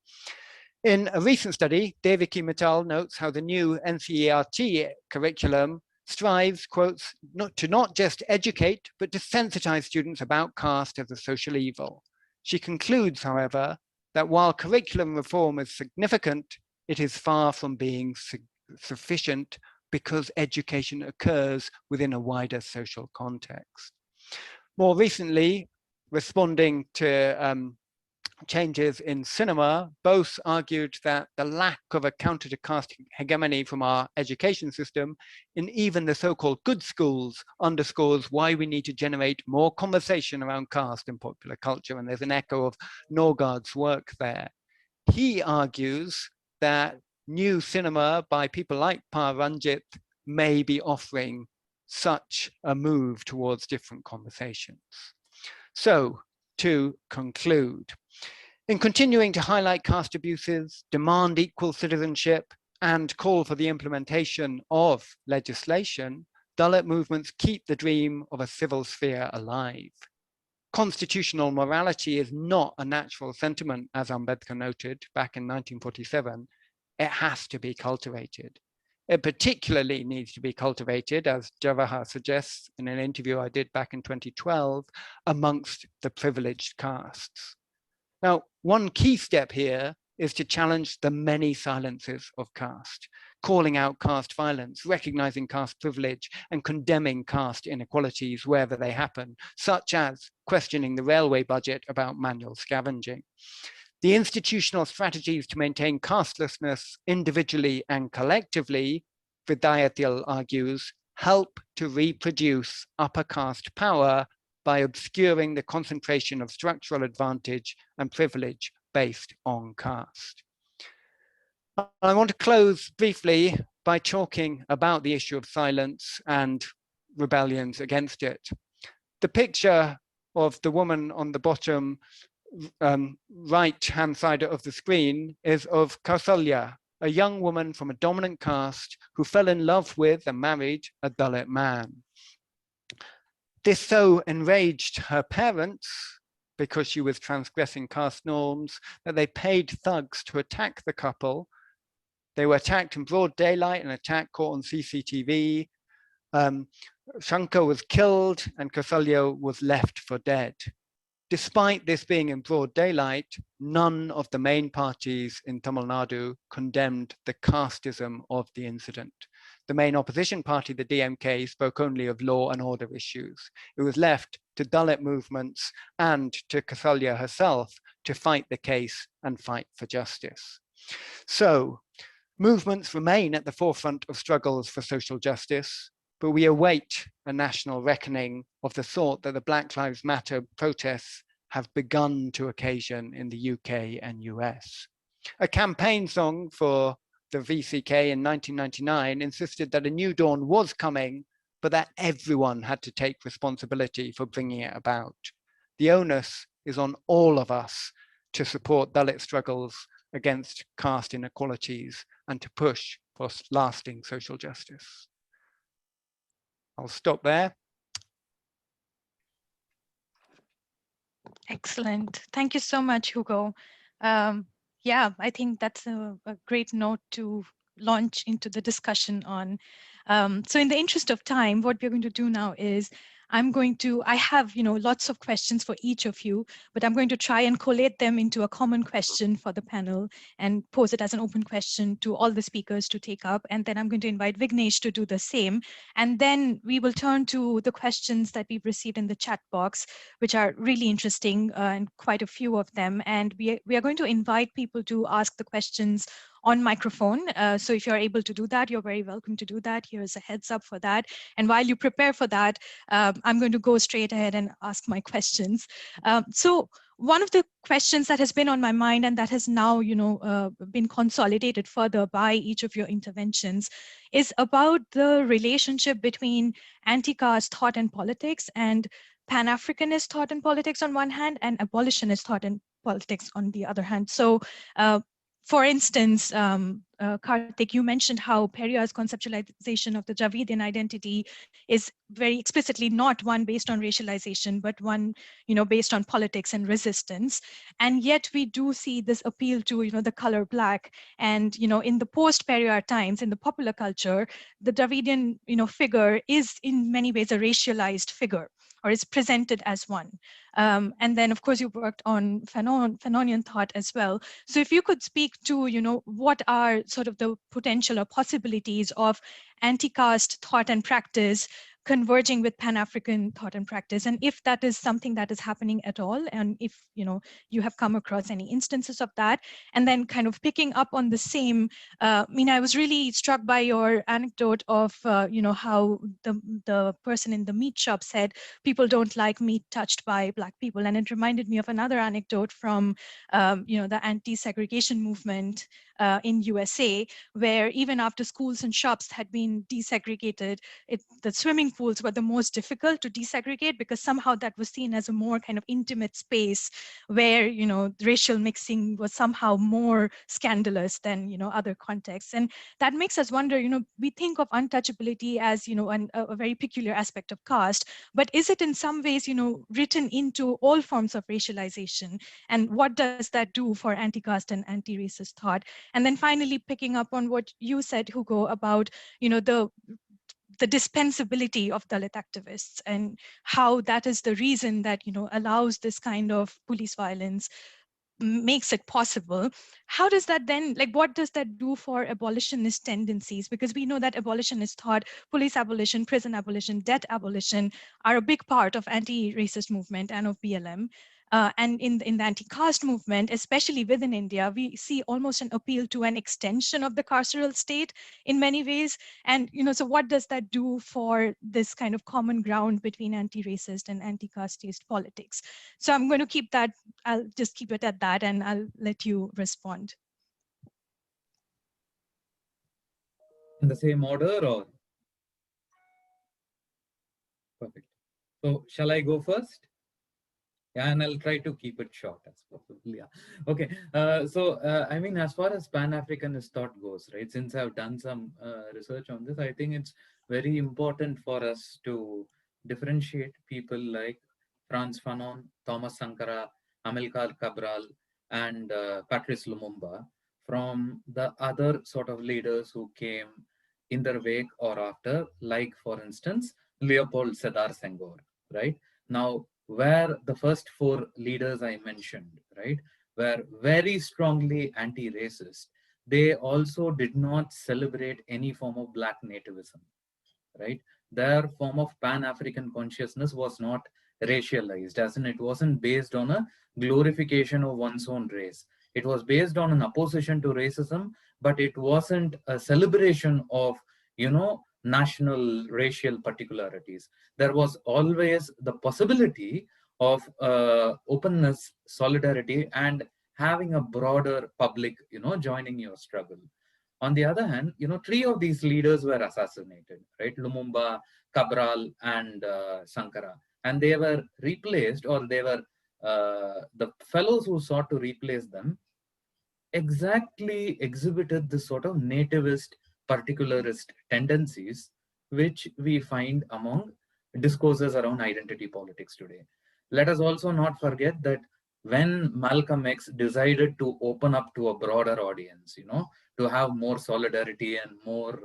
Speaker 4: In a recent study, Devaki Mittal notes how the new NCERT curriculum strives, quotes, to not just educate, but to sensitize students about caste as a social evil. She concludes, however, that while curriculum reform is significant, it is far from being sufficient because education occurs within a wider social context. More recently, responding to changes in cinema, both argued that the lack of a counter to caste hegemony from our education system in even the so-called good schools underscores why we need to generate more conversation around caste in popular culture. And there's an echo of Norgard's work there. He argues that new cinema by people like Paranjit may be offering such a move towards different conversations. So to conclude, in continuing to highlight caste abuses, demand equal citizenship, and call for the implementation of legislation, Dalit movements keep the dream of a civil sphere alive. Constitutional morality is not a natural sentiment, as Ambedkar noted back in 1947. It has to be cultivated. It particularly needs to be cultivated, as Jawahar suggests in an interview I did back in 2012, amongst the privileged castes. Now, one key step here is to challenge the many silences of caste, calling out caste violence, recognizing caste privilege, and condemning caste inequalities wherever they happen, such as questioning the railway budget about manual scavenging. The institutional strategies to maintain castelessness individually and collectively, Vidayathil argues, help to reproduce upper caste power by obscuring the concentration of structural advantage and privilege based on caste. I want to close briefly by talking about the issue of silence and rebellions against it. The picture of the woman on the bottom right-hand side of the screen is of Kausalya, a young woman from a dominant caste who fell in love with and married a Dalit man. This so enraged her parents, because she was transgressing caste norms, that they paid thugs to attack the couple. They were attacked in broad daylight, an attack caught on CCTV. Shankar was killed and Kausalya was left for dead. Despite this being in broad daylight, none of the main parties in Tamil Nadu condemned the casteism of the incident. The main opposition party, the DMK, spoke only of law and order issues. It was left to Dalit movements and to Kausalya herself to fight the case and fight for justice. So movements remain at the forefront of struggles for social justice, but we await a national reckoning of the sort that the Black Lives Matter protests have begun to occasion in the UK and US. A campaign song for the VCK in 1999 insisted that a new dawn was coming, but that everyone had to take responsibility for bringing it about. The onus is on all of us to support Dalit struggles against caste inequalities and to push for lasting social justice. I'll stop there.
Speaker 1: Excellent. Thank you so much, Hugo. Yeah, I think that's a great note to launch into the discussion on. So in the interest of time, what we're going to do now is I have, lots of questions for each of you, but I'm going to try and collate them into a common question for the panel and pose it as an open question to all the speakers to take up. And then I'm going to invite Vignesh to do the same. And then we will turn to the questions that we've received in the chat box, which are really interesting and quite a few of them. And we are going to invite people to ask the questions on microphone. So if you're able to do that, you're very welcome to do that. Here's a heads up for that. And while you prepare for that, I'm going to go straight ahead and ask my questions. So one of the questions that has been on my mind and that has now, been consolidated further by each of your interventions is about the relationship between anti-caste thought and politics and Pan-Africanist thought and politics on one hand and abolitionist thought and politics on the other hand. So for instance, Karthik, you mentioned how Periyar's conceptualization of the Dravidian identity is very explicitly not one based on racialization, but one, based on politics and resistance. And yet we do see this appeal to, the color black. And, in the post-Periyar times, in the popular culture, the Dravidian, figure is in many ways a racialized figure, or is presented as one. And then, of course, you worked on Fanonian thought as well. So if you could speak to, what are sort of the potential or possibilities of anti-caste thought and practice converging with Pan-African thought and practice, and if that is something that is happening at all, and if you have come across any instances of that, and then kind of picking up on the same, Meena, I was really struck by your anecdote of how the person in the meat shop said people don't like meat touched by Black people, and it reminded me of another anecdote from the anti-segregation movement in USA, where even after schools and shops had been desegregated, the swimming pools were the most difficult to desegregate because somehow that was seen as a more kind of intimate space where, racial mixing was somehow more scandalous than, other contexts. And that makes us wonder, we think of untouchability as, a very peculiar aspect of caste, but is it in some ways, written into all forms of racialization? And what does that do for anti-caste and anti-racist thought? And then finally, picking up on what you said, Hugo, about the dispensability of Dalit activists and how that is the reason that allows this kind of police violence, makes it possible. How does that then, what does that do for abolitionist tendencies? Because we know that abolitionist thought, police abolition, prison abolition, debt abolition are a big part of anti-racist movement and of BLM. And in the anti-caste movement, especially within India, we see almost an appeal to an extension of the carceral state in many ways. And, so what does that do for this kind of common ground between anti-racist and anti-casteist politics? So I'm going to keep that, I'll just keep it at that, and I'll let you respond.
Speaker 2: In the same order or? Perfect. So shall I go first? Yeah, and I'll try to keep it short as possible. Yeah. Okay. I mean, as far as Pan-Africanist thought goes, right, since I've done some research on this, I think it's very important for us to differentiate people like Frantz Fanon, Thomas Sankara, Amilcar Cabral, and Patrice Lumumba from the other sort of leaders who came in their wake or after, like, for instance, Leopold Sedar Senghor, right? Now, where the first four leaders I mentioned, right, were very strongly anti-racist, they also did not celebrate any form of black nativism, right? Their form of Pan-African consciousness was not racialized, as in it wasn't based on a glorification of one's own race. It was based on an opposition to racism, but it wasn't a celebration of, national racial particularities. There was always the possibility of openness, solidarity, and having a broader public, joining your struggle. On the other hand, three of these leaders were assassinated, right? Lumumba, Cabral, and Sankara. And they were replaced, or they were the fellows who sought to replace them exactly exhibited this sort of nativist, particularist tendencies, which we find among discourses around identity politics today. Let us also not forget that when Malcolm X decided to open up to a broader audience, to have more solidarity and more,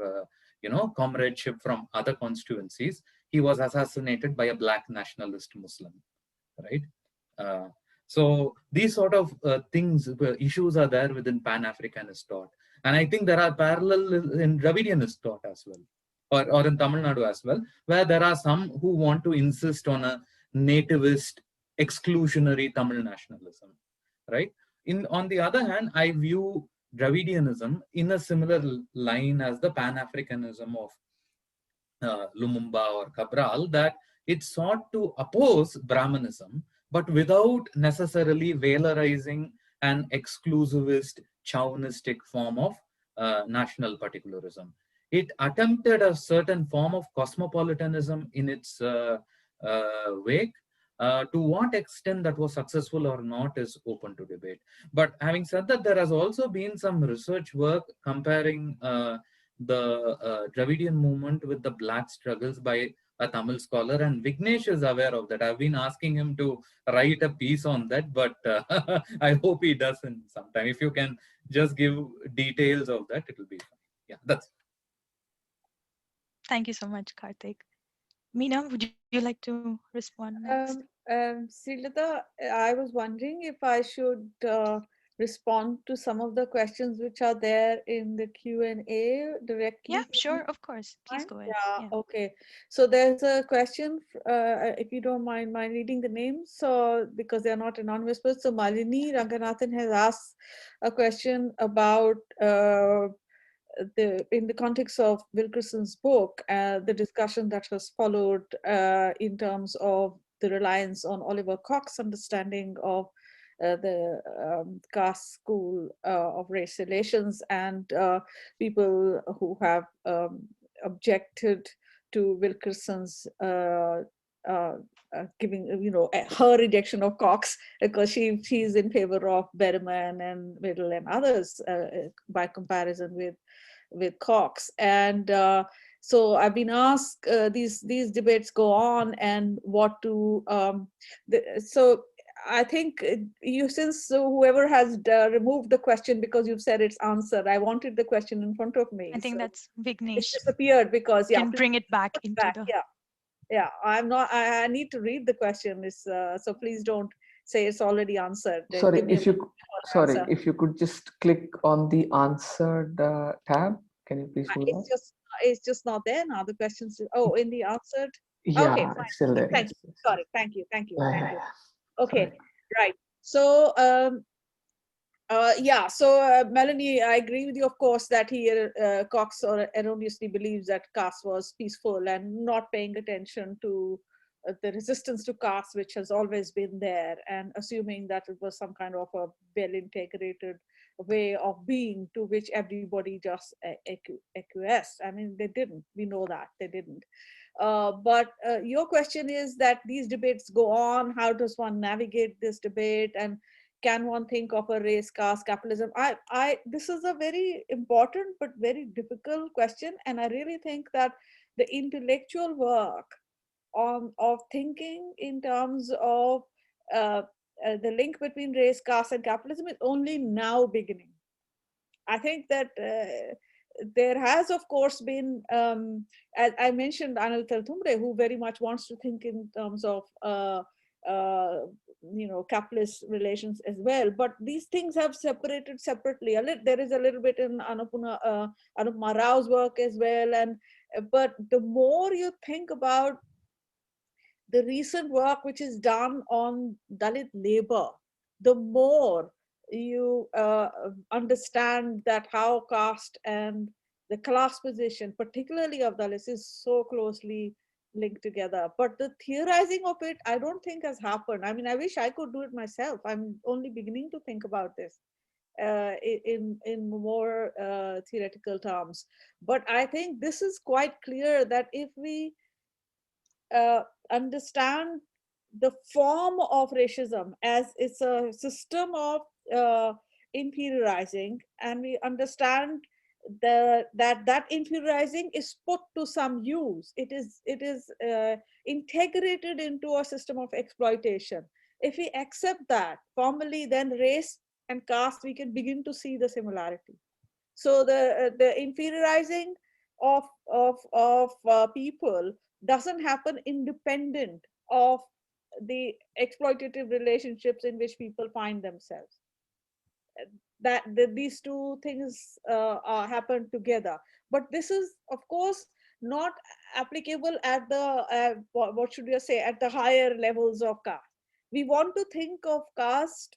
Speaker 2: comradeship from other constituencies, he was assassinated by a black nationalist Muslim, right? Uh, so these sort of things, issues are there within Pan-Africanist thought. And I think there are parallel in Dravidianist thought as well, or in Tamil Nadu as well, where there are some who want to insist on a nativist, exclusionary Tamil nationalism, right? On the other hand, I view Dravidianism in a similar line as the Pan-Africanism of Lumumba or Cabral, that it sought to oppose Brahmanism, but without necessarily valorizing an exclusivist, chauvinistic form of national particularism. It attempted a certain form of cosmopolitanism in its wake. To what extent that was successful or not is open to debate. But having said that, there has also been some research work comparing the Dravidian movement with the black struggles by a Tamil scholar, and Vignesh is aware of that. I've been asking him to write a piece on that, but I hope he does in some time. If you can just give details of that, it will be fine. Yeah, that's.
Speaker 1: Thank you so much, Karthik. Meena, would you like to respond next?
Speaker 3: Srilata, I was wondering if I should respond to some of the questions which are there in the Q&A directly.
Speaker 1: Yeah, sure, of course. Please go ahead.
Speaker 3: Yeah, okay. So there's a question, if you don't mind my reading the names, so because they're not anonymous. So Malini Ranganathan has asked a question about in the context of Wilkerson's book, the discussion that has followed in terms of the reliance on Oliver Cox's understanding of the caste school of race relations, and people who have objected to Wilkerson's giving, her rejection of Cox, because she's in favor of Berman and Middle and others by comparison with Cox. And so I've been asked, these debates go on, and what to so I think since whoever has removed the question because you've said it's answered, I wanted the question in front of me.
Speaker 1: I think
Speaker 3: so
Speaker 1: that's
Speaker 3: it's
Speaker 1: Vignesh.
Speaker 3: disappeared because
Speaker 1: Can bring it back into the.
Speaker 3: Yeah, I'm not. I need to read the question. So please don't say it's already answered.
Speaker 5: Sorry, if you could just click on the answered tab. Can you please do that?
Speaker 3: It's just not there now. The questions. Oh, in the answered.
Speaker 5: Yeah,
Speaker 3: okay, fine.
Speaker 5: it's still there.
Speaker 3: Thank
Speaker 5: Yes,
Speaker 3: you.
Speaker 5: yes.
Speaker 3: Sorry. Thank you. Thank you.
Speaker 5: Yeah,
Speaker 3: Thank
Speaker 5: yeah,
Speaker 3: you.
Speaker 5: yeah.
Speaker 3: Okay.
Speaker 5: Sorry.
Speaker 3: Right. So Melanie, I agree with you, of course, that Cox erroneously believes that caste was peaceful and not paying attention to the resistance to caste, which has always been there, and assuming that it was some kind of a well-integrated way of being to which everybody just acquiesced. I mean, they didn't. We know that they didn't. But your question is that these debates go on. How does one navigate this debate? And can one think of a race, caste, capitalism? This is a very important but very difficult question. And I really think that the intellectual work of thinking in terms of the link between race, caste, and capitalism is only now beginning. I think that there has, of course, been, as I mentioned, Anil Tumbre, who very much wants to think in terms of capitalist relations as well. But these things have separated separately. There is a little bit in Anupama Rao's work as well. But the more you think about the recent work which is done on Dalit labor, the more you understand that how caste and the class position, particularly of Dalits, is so closely linked together. But the theorizing of it, I don't think has happened. I mean, I wish I could do it myself. I'm only beginning to think about this in more theoretical terms. But I think this is quite clear that if we understand the form of racism as it's a system of inferiorizing, and we understand that inferiorizing is put to some use. It is integrated into a system of exploitation. If we accept that formally, then race and caste, we can begin to see the similarity. So the inferiorizing of people doesn't happen independent of the exploitative relationships in which people find themselves. That these two things happen together. But this is, of course, not applicable at the what should you say, at the higher levels of caste. We want to think of caste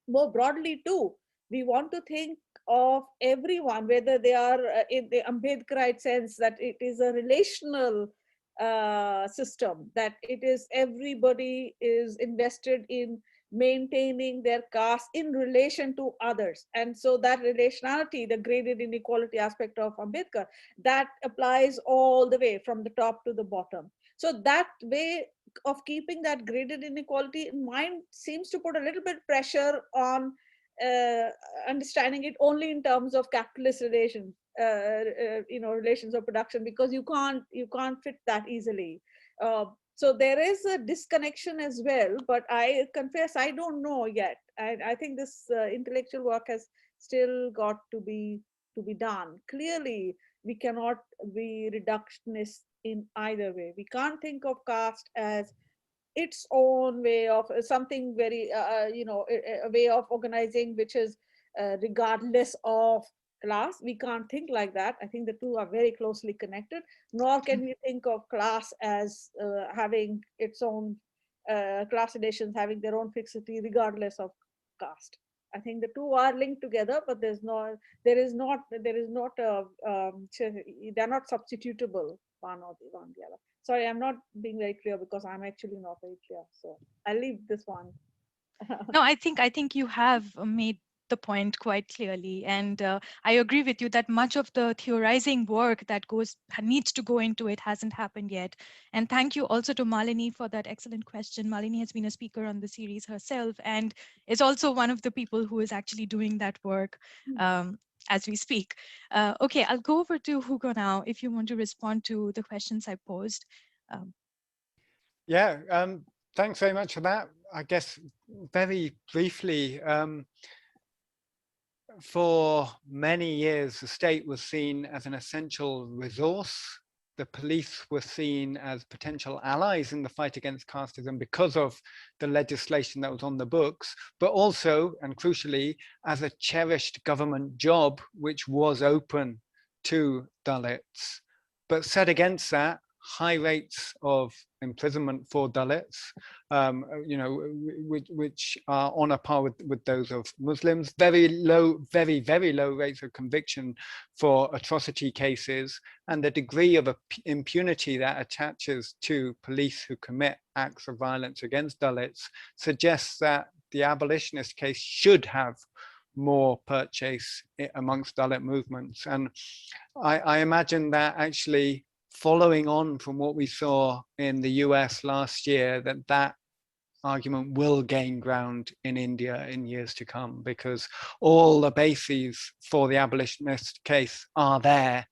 Speaker 3: more broadly too. We want to think of everyone, whether they are in the Ambedkarite sense, that it is a relational system, that it is everybody is invested in maintaining their caste in relation to others. And so that relationality, the graded inequality aspect of Ambedkar, that applies all the way from the top to the bottom. So that way of keeping that graded inequality in mind seems to put a little bit pressure on understanding it only in terms of capitalist relations, relations of production, because you can't fit that easily. So there is a disconnection as well, but I confess I don't know yet. I think this intellectual work has still got to be done. Clearly, we cannot be reductionist in either way. We can't think of caste as its own way of something very, a way of organizing which is regardless of class. We can't think like that. I think the two are very closely connected. Nor can we think of class as having its own class relations, having their own fixity regardless of caste. I think the two are linked together, but they're not substitutable one or the other. Sorry, I'm not being very clear because I'm actually not very clear. So I'll leave this one.
Speaker 1: No, I think you have made the point quite clearly, and I agree with you that much of the theorizing work that needs to go into it hasn't happened yet. And thank you also to Malini for that excellent question. Malini has been a speaker on the series herself and is also one of the people who is actually doing that work as we speak. Okay, I'll go over to Hugo now if you want to respond to the questions I posed.
Speaker 4: Thanks very much for that. I guess very briefly, for many years, the state was seen as an essential resource. The police were seen as potential allies in the fight against casteism because of the legislation that was on the books, but also, and crucially, as a cherished government job, which was open to Dalits. But set against that, high rates of imprisonment for Dalits, which are on a par with those of Muslims, very low, very, very low rates of conviction for atrocity cases, and the degree of impunity that attaches to police who commit acts of violence against Dalits suggests that the abolitionist case should have more purchase amongst Dalit movements. And I imagine that actually following on from what we saw in the US last year, that argument will gain ground in India in years to come, because all the bases for the abolitionist case are there.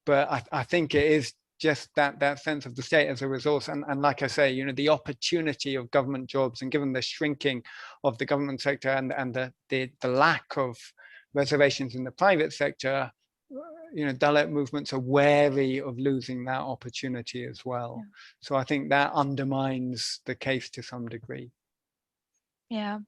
Speaker 4: But I think it is just that sense of the state as a resource. And like I say, the opportunity of government jobs, and given the shrinking of the government sector and the lack of reservations in the private sector, Dalit movements are wary of losing that opportunity as well. Yeah. So I think that undermines the case to some degree.
Speaker 1: Yeah.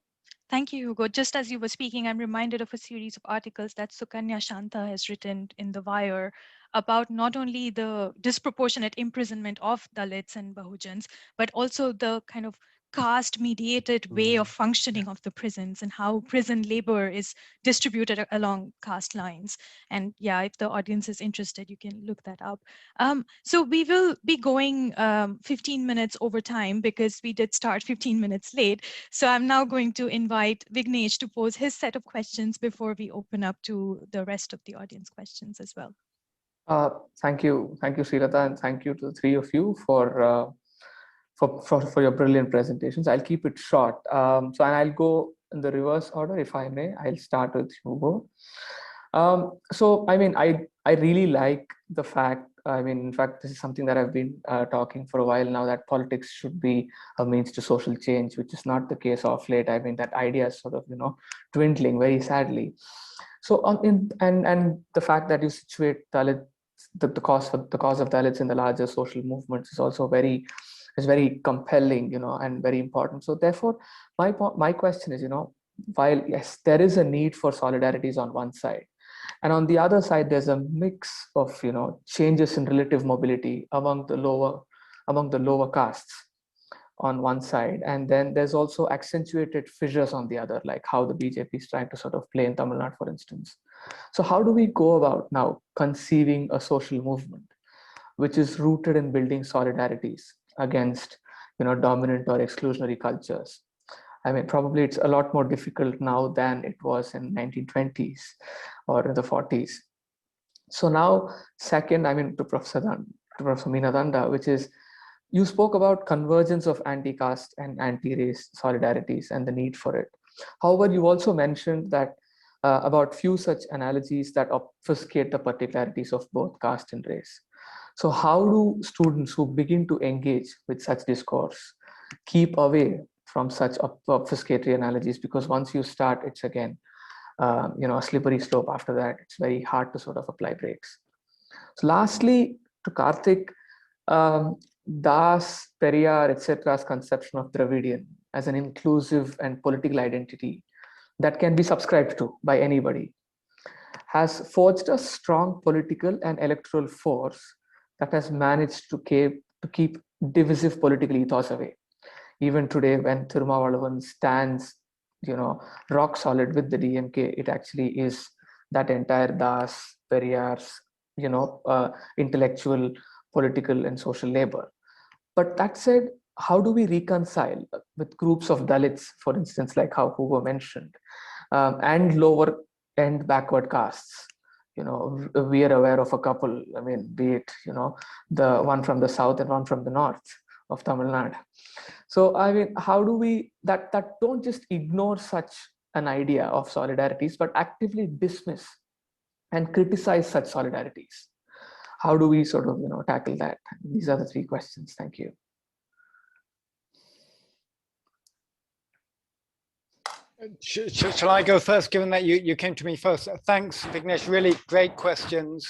Speaker 1: Thank you, Hugo. Just as you were speaking, I'm reminded of a series of articles that Sukanya Shanta has written in The Wire about not only the disproportionate imprisonment of Dalits and Bahujans, but also the kind of caste-mediated way of functioning of the prisons, and how prison labor is distributed along caste lines. And yeah, if the audience is interested, you can look that up. So we will be going 15 minutes over time, because we did start 15 minutes late. So I'm now going to invite Vignesh to pose his set of questions before we open up to the rest of the audience questions as well.
Speaker 5: Thank you, Srilata, and thank you to the three of you for your brilliant presentations. I'll keep it short. And I'll go in the reverse order, if I may. I'll start with Hugo. So, I really like the fact, in fact, this is something that I've been talking for a while now, that politics should be a means to social change, which is not the case of late. That idea is sort of, dwindling very sadly. So, and the fact that you situate Dalit, the cause of Dalits in the larger social movements is also very compelling, and very important. So therefore, my question is, while yes, there is a need for solidarities on one side, and on the other side, there's a mix of, changes in relative mobility among the lower castes on one side, and then there's also accentuated fissures on the other, like how the BJP is trying to sort of play in Tamil Nadu, for instance. So how do we go about now conceiving a social movement which is rooted in building solidarities against, dominant or exclusionary cultures? Probably it's a lot more difficult now than it was in 1920s or in the 40s. So now, second, to Professor Meena Danda, which is, you spoke about convergence of anti-caste and anti-race solidarities and the need for it. However, you also mentioned that about few such analogies that obfuscate the particularities of both caste and race. So how do students who begin to engage with such discourse keep away from such obfuscatory analogies? Because once you start, it's again, a slippery slope after that. It's very hard to sort of apply brakes. So lastly, to Karthik, Das, Periyar, etc.'s conception of Dravidian as an inclusive and political identity that can be subscribed to by anybody has forged a strong political and electoral force that has managed to keep divisive political ethos away. Even today, when Thirumavalavan stands, rock solid with the DMK, it actually is that entire Das, Periyar's, intellectual, political, and social labor. But that said, how do we reconcile with groups of Dalits, for instance, like how Hugo mentioned, and lower end backward castes? We are aware of a couple, be it, the one from the south and one from the north of Tamil Nadu. So, how do we, that don't just ignore such an idea of solidarities, but actively dismiss and criticize such solidarities? How do we sort of, tackle that? These are the three questions. Thank you.
Speaker 4: Shall I go first, given that you came to me first? Thanks, Vignesh. Really great questions.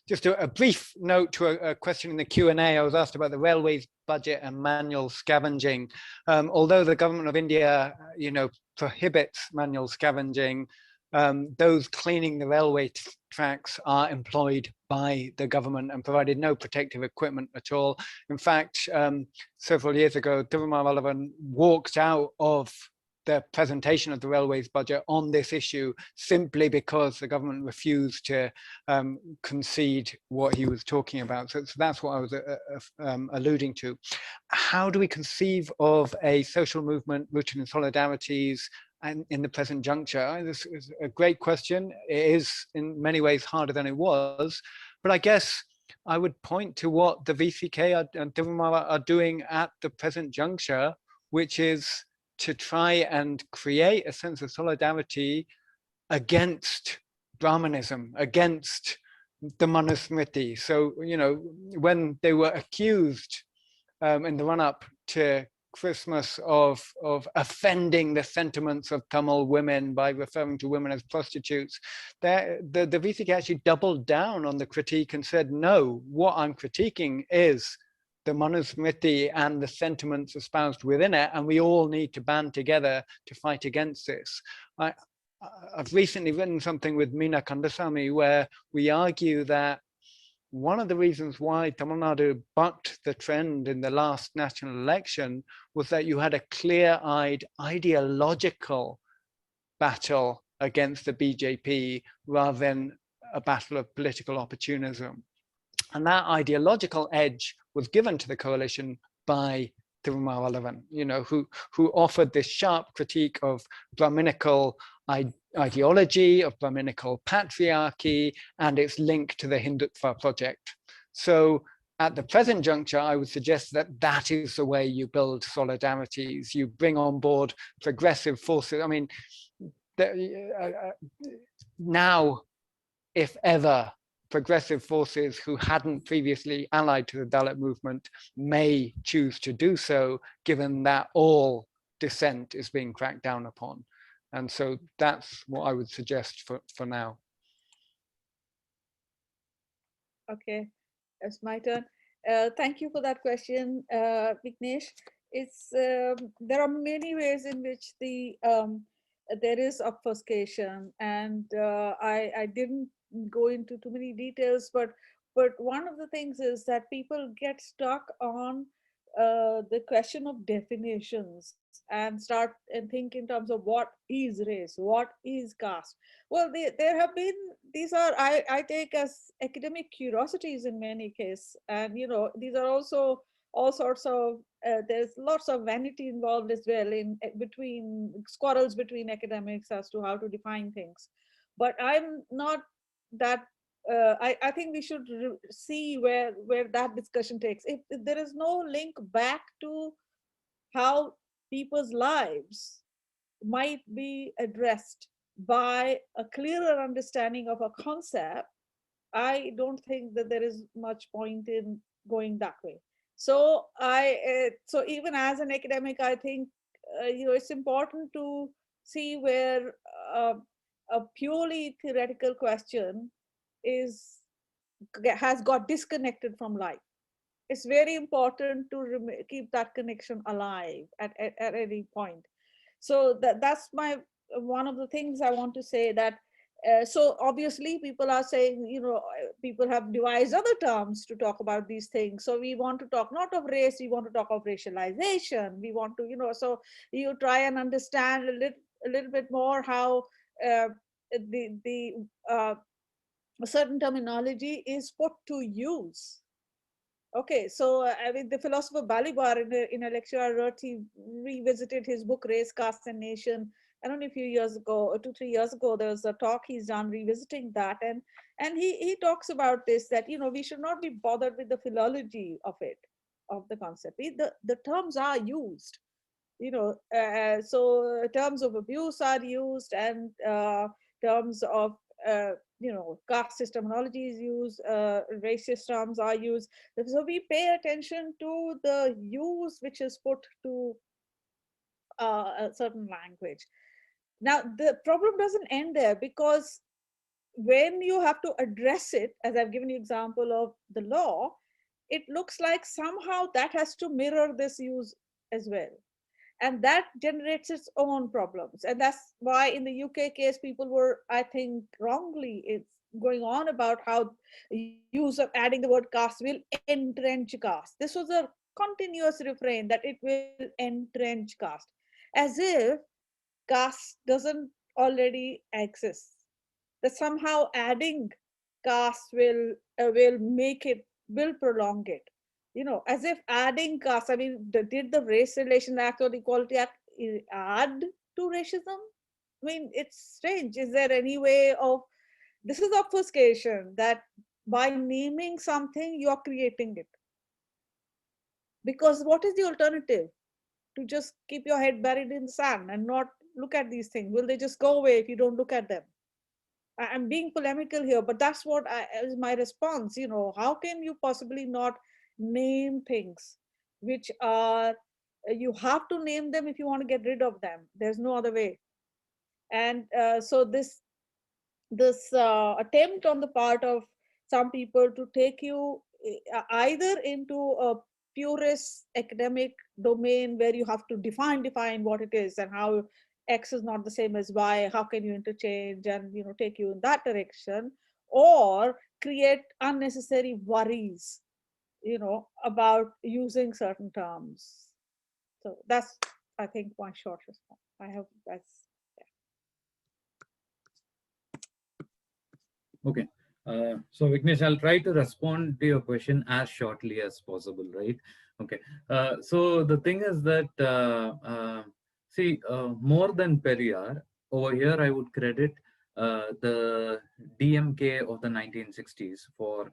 Speaker 4: Just a brief note to a question in the Q&A. I was asked about the railways budget and manual scavenging. Although the government of India, prohibits manual scavenging, those cleaning the railway tracks are employed by the government and provided no protective equipment at all. In fact, several years ago, Thirumavalavan walked out of the presentation of the railways budget on this issue simply because the government refused to concede what he was talking about. So that's what I was alluding to. How do we conceive of a social movement rooted in solidarities and in the present juncture? This is a great question. It is in many ways harder than it was, but I guess I would point to what the VCK and Tirumara are doing at the present juncture, which is to try and create a sense of solidarity against Brahmanism, against the Manusmriti. So, you know, when they were accused in the run-up to Christmas of offending the sentiments of Tamil women by referring to women as prostitutes, the VCK actually doubled down on the critique and said, no, what I'm critiquing is the Manusmriti and the sentiments espoused within it, and we all need to band together to fight against this. I've recently written something with Meena Kandasamy where we argue that one of the reasons why Tamil Nadu bucked the trend in the last national election was that you had a clear-eyed ideological battle against the BJP rather than a battle of political opportunism. And that ideological edge was given to the coalition by Tirumaravan, you know, who offered this sharp critique of Brahminical ideology, of Brahminical patriarchy, and its link to the Hindutva project. So at the present juncture, I would suggest that that is the way you build solidarities. You bring on board progressive forces. I mean, now, if ever, progressive forces who hadn't previously allied to the Dalit movement may choose to do so, given that all dissent is being cracked down upon. And so that's what I would suggest for now.
Speaker 3: Okay, it's my turn. Thank you for that question, Vignesh. It's there are many ways in which there is obfuscation, and I didn't go into too many details, but one of the things is that people get stuck on the question of definitions and start and think in terms of what is race, what is caste. Well, there have been, these are, I take as academic curiosities in many cases, and you know, these are also all sorts of, there's lots of vanity involved as well in between squirrels between academics as to how to define things. But I'm not that, I think we should see where that discussion takes. If there is no link back to how people's lives might be addressed by a clearer understanding of a concept, I don't think that there is much point in going that way. So so even as an academic, I think you know, it's important to see where a purely theoretical question has got disconnected from life. It's very important to keep that connection alive at any point. So that's one of the things I want to say, that so obviously people are saying, you know, people have devised other terms to talk about these things. So we want to talk not of race, we want to talk of racialization. We want to, you know, so you try and understand a little bit more how a certain terminology is put to use. Okay, so I mean, the philosopher Balibar, in a lecture I wrote, he revisited his book Race, Caste and Nation. I don't know, a few years ago, or 2-3 years ago, there was a talk he's done revisiting that, and he talks about this, that you know, we should not be bothered with the philology of it, of the concept. The terms are used, you know, so terms of abuse are used, and terms of you know, caste terminology is used, racist terms are used. So we pay attention to the use which is put to a certain language. Now, the problem doesn't end there, because when you have to address it, as I've given you example of the law, it looks like somehow that has to mirror this use as well. And that generates its own problems. And that's why in the UK case, people were, I think, wrongly it's going on about how use of adding the word caste will entrench caste. This was a continuous refrain, that it will entrench caste, as if caste doesn't already exist. That somehow adding caste will make it, will prolong it. You know, as if adding caste, I mean, did the Race Relations Act or the Equality Act add to racism? I mean, it's strange. Is there any way of, this is obfuscation, that by naming something, you're creating it. Because what is the alternative? To just keep your head buried in the sand and not look at these things? Will they just go away if you don't look at them? I'm being polemical here, but that's what is my response. You know, how can you possibly not name things which are, you have to name them if you want to get rid of them. There's no other way. And so this attempt on the part of some people to take you either into a purist academic domain where you have to define what it is and how X is not the same as Y, how can you interchange, and take you in that direction, or create unnecessary worries about using certain terms. So that's, I think, my short response. I hope that's.
Speaker 2: Okay. So Vignesh, I'll try to respond to your question as shortly as possible, right? Okay. So the thing is that, more than Periyar, over here I would credit the DMK of the 1960s for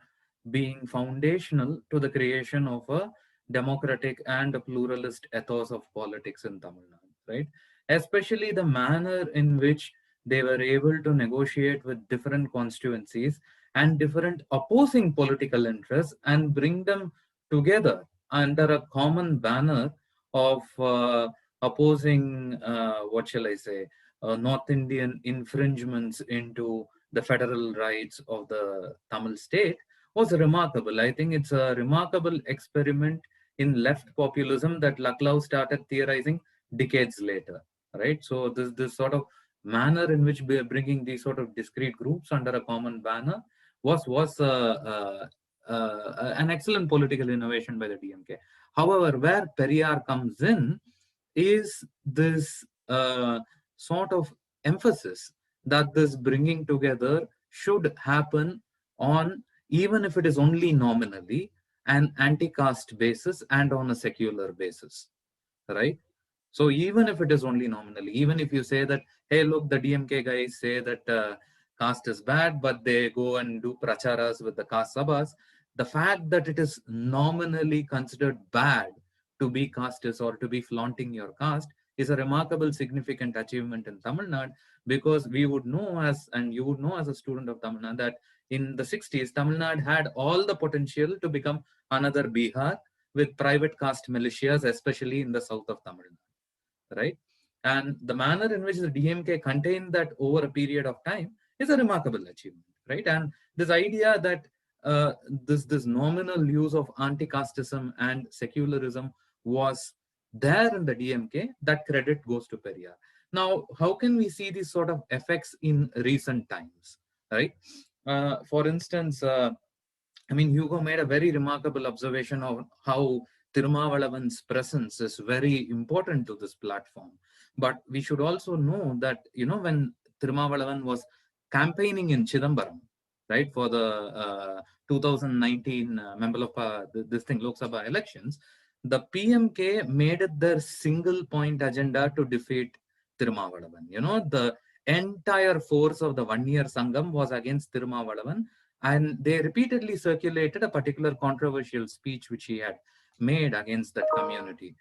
Speaker 2: being foundational to the creation of a democratic and a pluralist ethos of politics in Tamil Nadu, right? Especially the manner in which they were able to negotiate with different constituencies and different opposing political interests and bring them together under a common banner of opposing, what shall I say, North Indian infringements into the federal rights of the Tamil state was remarkable. I think it's a remarkable experiment in left populism that Lucknow started theorizing decades later, right? So this sort of manner in which we are bringing these sort of discrete groups under a common banner was an excellent political innovation by the DMK. However, where Periyar comes in is this sort of emphasis that this bringing together should happen on, even if it is only nominally, an anti-caste basis and on a secular basis, right? So even if it is only nominally, even if you say that, hey, look, the DMK guys say that caste is bad, but they go and do pracharas with the caste sabhas, the fact that it is nominally considered bad to be casteist or to be flaunting your caste is a remarkable, significant achievement in Tamil Nadu, because we would know as, and you would know as a student of Tamil Nadu, that in the 60s, Tamil Nadu had all the potential to become another Bihar with private caste militias, especially in the south of Tamil Nadu, right? And the manner in which the DMK contained that over a period of time is a remarkable achievement, right? And this idea that this nominal use of anti-casteism and secularism was there in the DMK, that credit goes to Periyar. Now, how can we see these sort of effects in recent times, right? For instance, I mean, Hugo made a very remarkable observation of how Tirumavalavan's presence is very important to this platform. But we should also know that, when Tirumavalavan was campaigning in Chidambaram, right, for the 2019 member of this thing, Lok Sabha elections, the PMK made it their single point agenda to defeat Tirumavalavan. The entire force of the 1-year Sangam was against Tirumavalavan, and they repeatedly circulated a particular controversial speech which he had made against that community.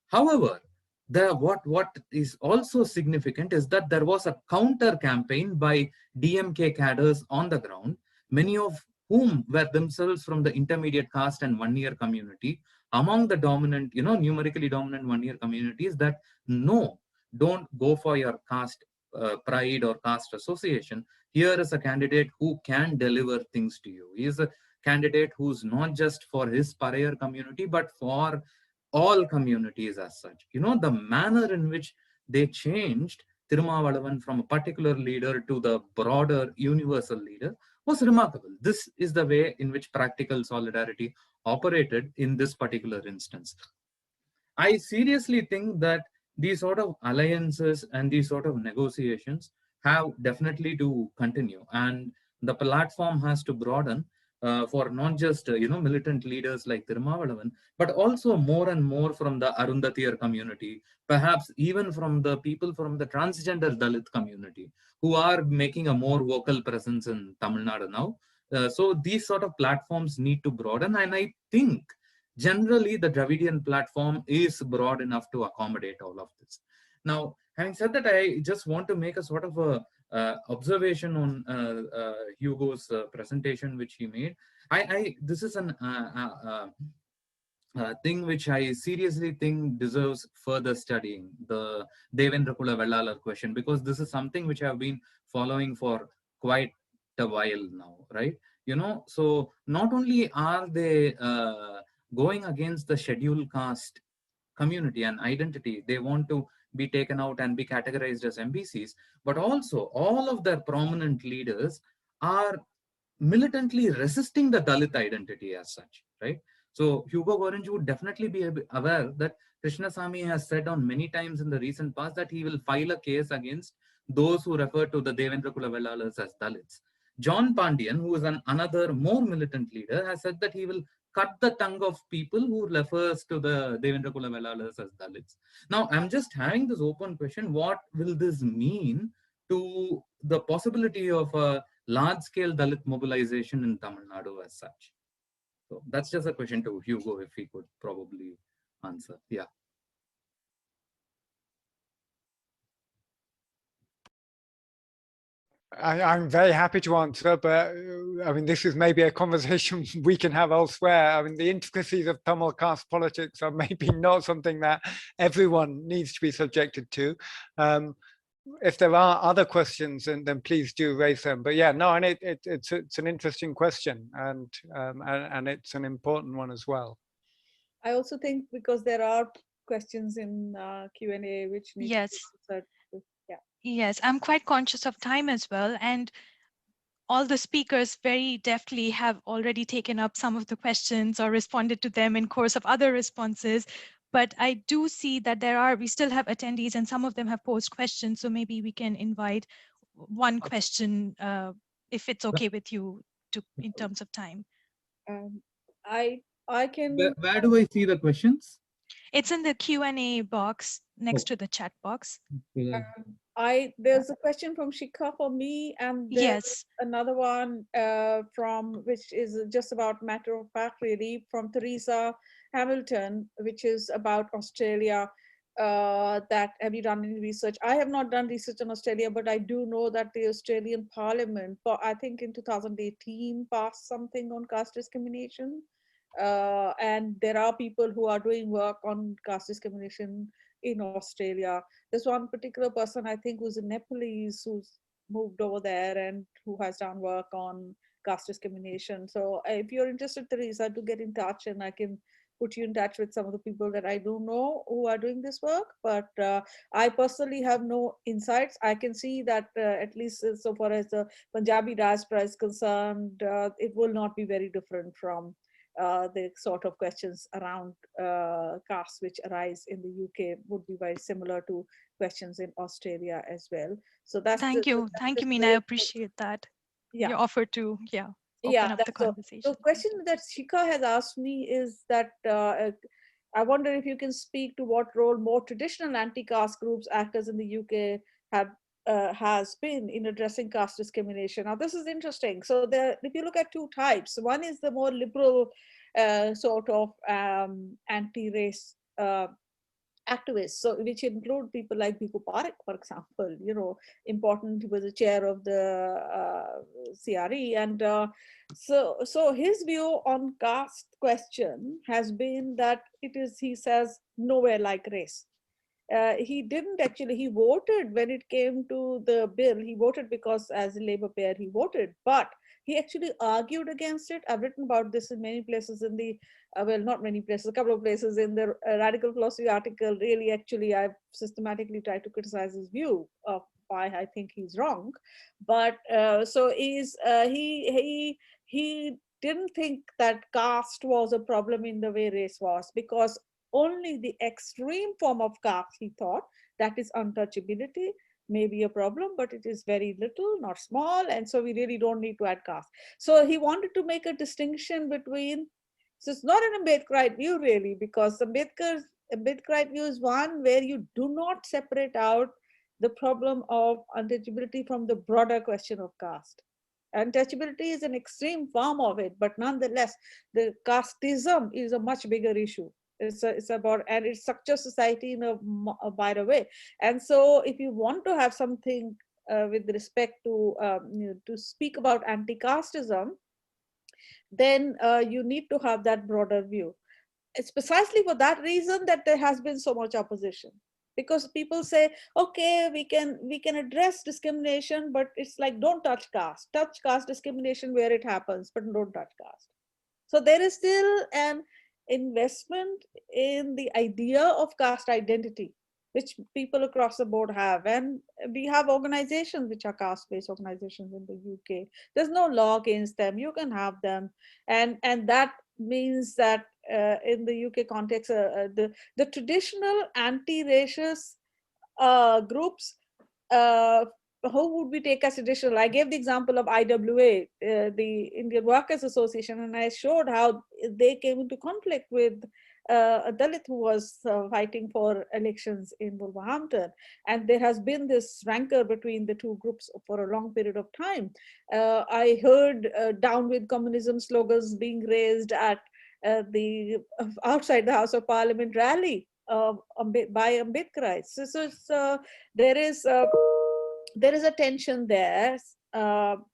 Speaker 2: However, what is also significant is that there was a counter campaign by DMK cadres on the ground, many of whom were themselves from the intermediate caste and 1-year community, among the dominant, numerically dominant 1-year communities, that no, don't go for your caste pride or caste association. Here is a candidate who can deliver things to you. He is a candidate who's not just for his Parayar community, but for all communities as such. The manner in which they changed Tirumavalavan from a particular leader to the broader universal leader was remarkable. This is the way in which practical solidarity operated in this particular instance. I seriously think that these sort of alliances and these sort of negotiations have definitely to continue, and the platform has to broaden for not just militant leaders like Tirumavalavan, but also more and more from the Arundathiyar community, perhaps even from the people from the transgender Dalit community, who are making a more vocal presence in Tamil Nadu now. So these sort of platforms need to broaden, and I think generally the Dravidian platform is broad enough to accommodate all of this. Now, having said that, I just want to make a sort of a observation on Hugo's presentation, which he made. This is an thing which I seriously think deserves further studying, the Devendra Kula Vellalar question, because this is something which I've been following for quite a while now, right? So not only are they going against the scheduled caste community and identity, they want to be taken out and be categorized as MBCs, but also all of their prominent leaders are militantly resisting the Dalit identity as such, right? So Hugo Orange would definitely be aware that Krishnasamy has said on many times in the recent past that he will file a case against those who refer to the Devendra Kula Vellalars as Dalits. John Pandian, who is another more militant leader, has said that he will cut the tongue of people who refers to the Devendra Kula Vellalars as Dalits. Now, I'm just having this open question: what will this mean to the possibility of a large-scale Dalit mobilization in Tamil Nadu as such? So that's just a question to Hugo, if he could probably answer. Yeah.
Speaker 4: I'm very happy to answer, but I mean, this is maybe a conversation we can have elsewhere. I mean, the intricacies of Tamil caste politics are maybe not something that everyone needs to be subjected to. If there are other questions, then please do raise them. But yeah, no, and it's an interesting question, and it's an important one as well.
Speaker 3: I also think because there are questions in Q&A which need
Speaker 1: Yes.
Speaker 3: to be answered. Yeah.
Speaker 1: Yes, I'm quite conscious of time as well. And all the speakers very deftly have already taken up some of the questions or responded to them in course of other responses. But I do see that we still have attendees and some of them have posed questions. So maybe we can invite one question if it's okay with you in terms of time.
Speaker 3: I can.
Speaker 2: Where do I see the questions?
Speaker 1: It's in the Q&A box next to the chat box.
Speaker 3: There's a question from Shikha for me, and there's
Speaker 1: Yes.
Speaker 3: another one from which is just about matter of fact, really, from Teresa Hamilton, which is about Australia. That have you done any research? I have not done research on Australia, but I do know that the Australian Parliament, I think in 2018, passed something on caste discrimination. And there are people who are doing work on caste discrimination in Australia. There's one particular person, I think, who's a Nepalese, who's moved over there and who has done work on caste discrimination. So if you're interested, Teresa, to get in touch, and I can put you in touch with some of the people that I do know who are doing this work. But I personally have no insights. I can see that at least so far as the Punjabi diaspora is concerned, it will not be very different from the sort of questions around caste which arise in the UK would be very similar to questions in Australia as well. So that's
Speaker 1: Thank you, Meena. I appreciate that.
Speaker 3: Yeah.
Speaker 1: Your offer to open up the conversation.
Speaker 3: So the question that Shika has asked me is that I wonder if you can speak to what role more traditional anti-caste groups, actors in the UK has been in addressing caste discrimination. Now, this is interesting. So if you look at two types, one is the more liberal sort of anti-race activists, so which include people like Bhikkhu Parekh, for example, important, he was the chair of the CRE. And so his view on caste question has been that it is, he says, nowhere like race. He didn't actually, he voted when it came to the bill, he voted because as a Labour pair he voted, but he actually argued against it. I've written about this in many places in the, well, not many places, a couple of places in the Radical Philosophy article. Really, actually, I've systematically tried to criticize his view of why I think he's wrong. But so he didn't think that caste was a problem in the way race was, because only the extreme form of caste, he thought, that is untouchability, may be a problem, but it is very little, not small, and so we really don't need to add caste. So he wanted to make a distinction between, so it's not an Ambedkarite view really, because Ambedkarite view is one where you do not separate out the problem of untouchability from the broader question of caste. Untouchability is an extreme form of it, but nonetheless, the casteism is a much bigger issue. It's about, and it structures society in a wider way. And so if you want to have something with respect to, to speak about anti-casteism, then you need to have that broader view. It's precisely for that reason that there has been so much opposition, because people say, okay, we can address discrimination, but it's like, don't touch caste discrimination where it happens, but don't touch caste. So there is still an investment in the idea of caste identity, which people across the board have. And we have organizations which are caste-based organizations in the UK. There's no law against them. You can have them. And that means that in the UK context, the traditional anti-racist groups, who would we take as traditional? I gave the example of IWA, the Indian Workers Association, and I showed how they came into conflict with a Dalit who was fighting for elections in Wolverhampton. And there has been this rancor between the two groups for a long period of time. I heard down with communism slogans being raised at the outside the House of Parliament rally by Ambedkarites. So there is a tension there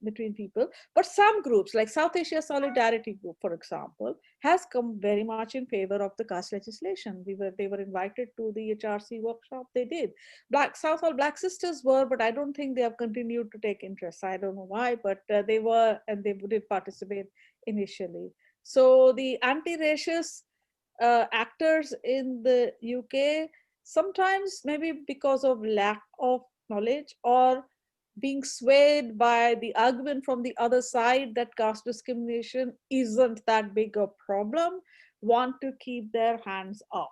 Speaker 3: between people, but some groups like South Asia Solidarity Group, for example, has come very much in favor of the caste legislation. They were invited to the HRC workshop. They did. Southall Black Sisters were, but I don't think they have continued to take interest. I don't know why, but they were, and they did participate initially. So the anti-racist actors in the UK, sometimes maybe because of lack of knowledge or being swayed by the argument from the other side that caste discrimination isn't that big a problem, want to keep their hands off.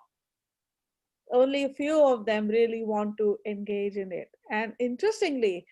Speaker 3: Only a few of them really want to engage in it. And interestingly,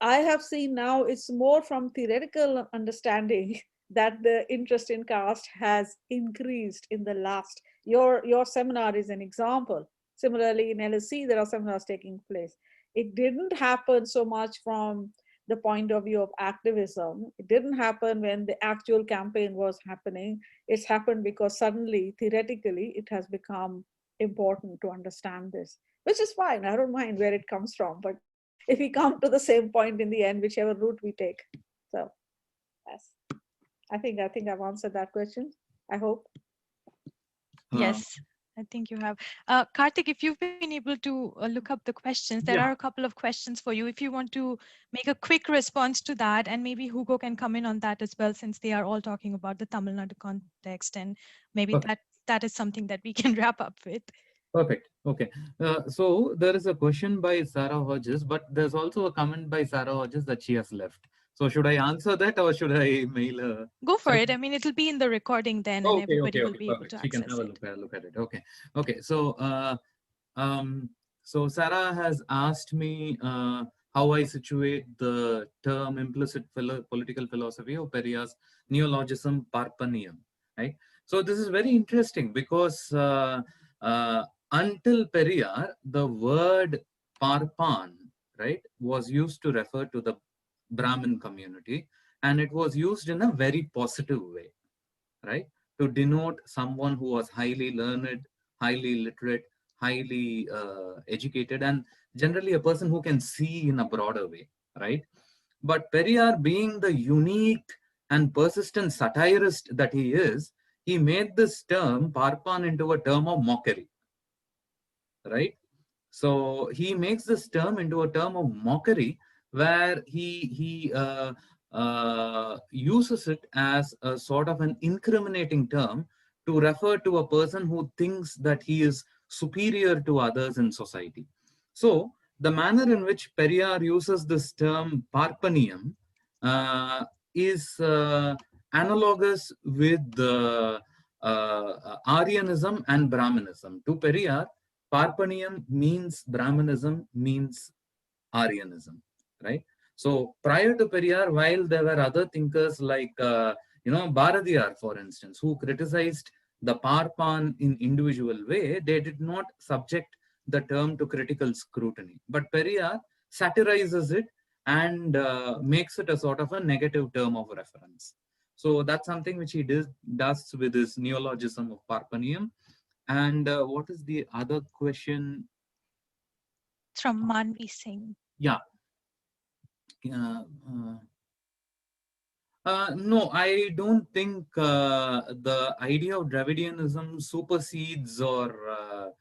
Speaker 3: I have seen now it's more from theoretical understanding that the interest in caste has increased in the last. Your seminar is an example. Similarly, in LSE, there are seminars taking place. It didn't happen so much from the point of view of activism. It didn't happen when the actual campaign was happening. It's happened because suddenly, theoretically, it has become important to understand this, which is fine. I don't mind where it comes from, but if we come to the same point in the end, whichever route we take. So yes, I think I've answered that question, I hope.
Speaker 1: Yes, I think you have. Karthik, if you've been able to look up the questions, there are a couple of questions for you. If you want to make a quick response to that, and maybe Hugo can come in on that as well, since they are all talking about the Tamil Nadu context, and maybe that is something that we can wrap up with.
Speaker 2: Perfect. Okay. So there is a question by Sarah Hodges, but there's also a comment by Sarah Hodges that she has left. So should I answer that or should I mail her?
Speaker 1: Go for it. I mean, it'll be in the recording then, and everybody will be able to
Speaker 2: She can
Speaker 1: access
Speaker 2: have
Speaker 1: it.
Speaker 2: a look at it. Okay. Okay. So, so Sarah has asked me how I situate the term implicit political philosophy of Periyar's neologism Parpaniyam. Right. So this is very interesting because until Periyar, the word Parpan, right, was used to refer to the Brahmin community, and it was used in a very positive way, right, to denote someone who was highly learned, highly literate, highly educated, and generally a person who can see in a broader way, right? But Periyar, being the unique and persistent satirist that he is, he made this term Parpan into a term of mockery, right? So he makes this term into a term of mockery, where he uses it as a sort of an incriminating term to refer to a person who thinks that he is superior to others in society. So the manner in which Periyar uses this term Parpaniyam is analogous with Aryanism and Brahmanism. To Periyar, Parpaniyam means Brahmanism, means Aryanism, right? So prior to Periyar, while there were other thinkers like, Bharadiyar, for instance, who criticized the Parpan in individual way, they did not subject the term to critical scrutiny. But Periyar satirizes it and makes it a sort of a negative term of reference. So that's something which he does with his neologism of Parpanium. And what is the other question?
Speaker 1: From Manvi Singh.
Speaker 2: Yeah. No, I don't think the idea of Dravidianism supersedes or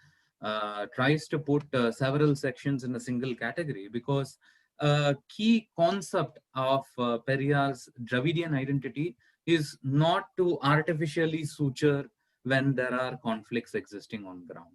Speaker 2: tries to put several sections in a single category, because a key concept of Periyar's Dravidian identity is not to artificially suture when there are conflicts existing on ground,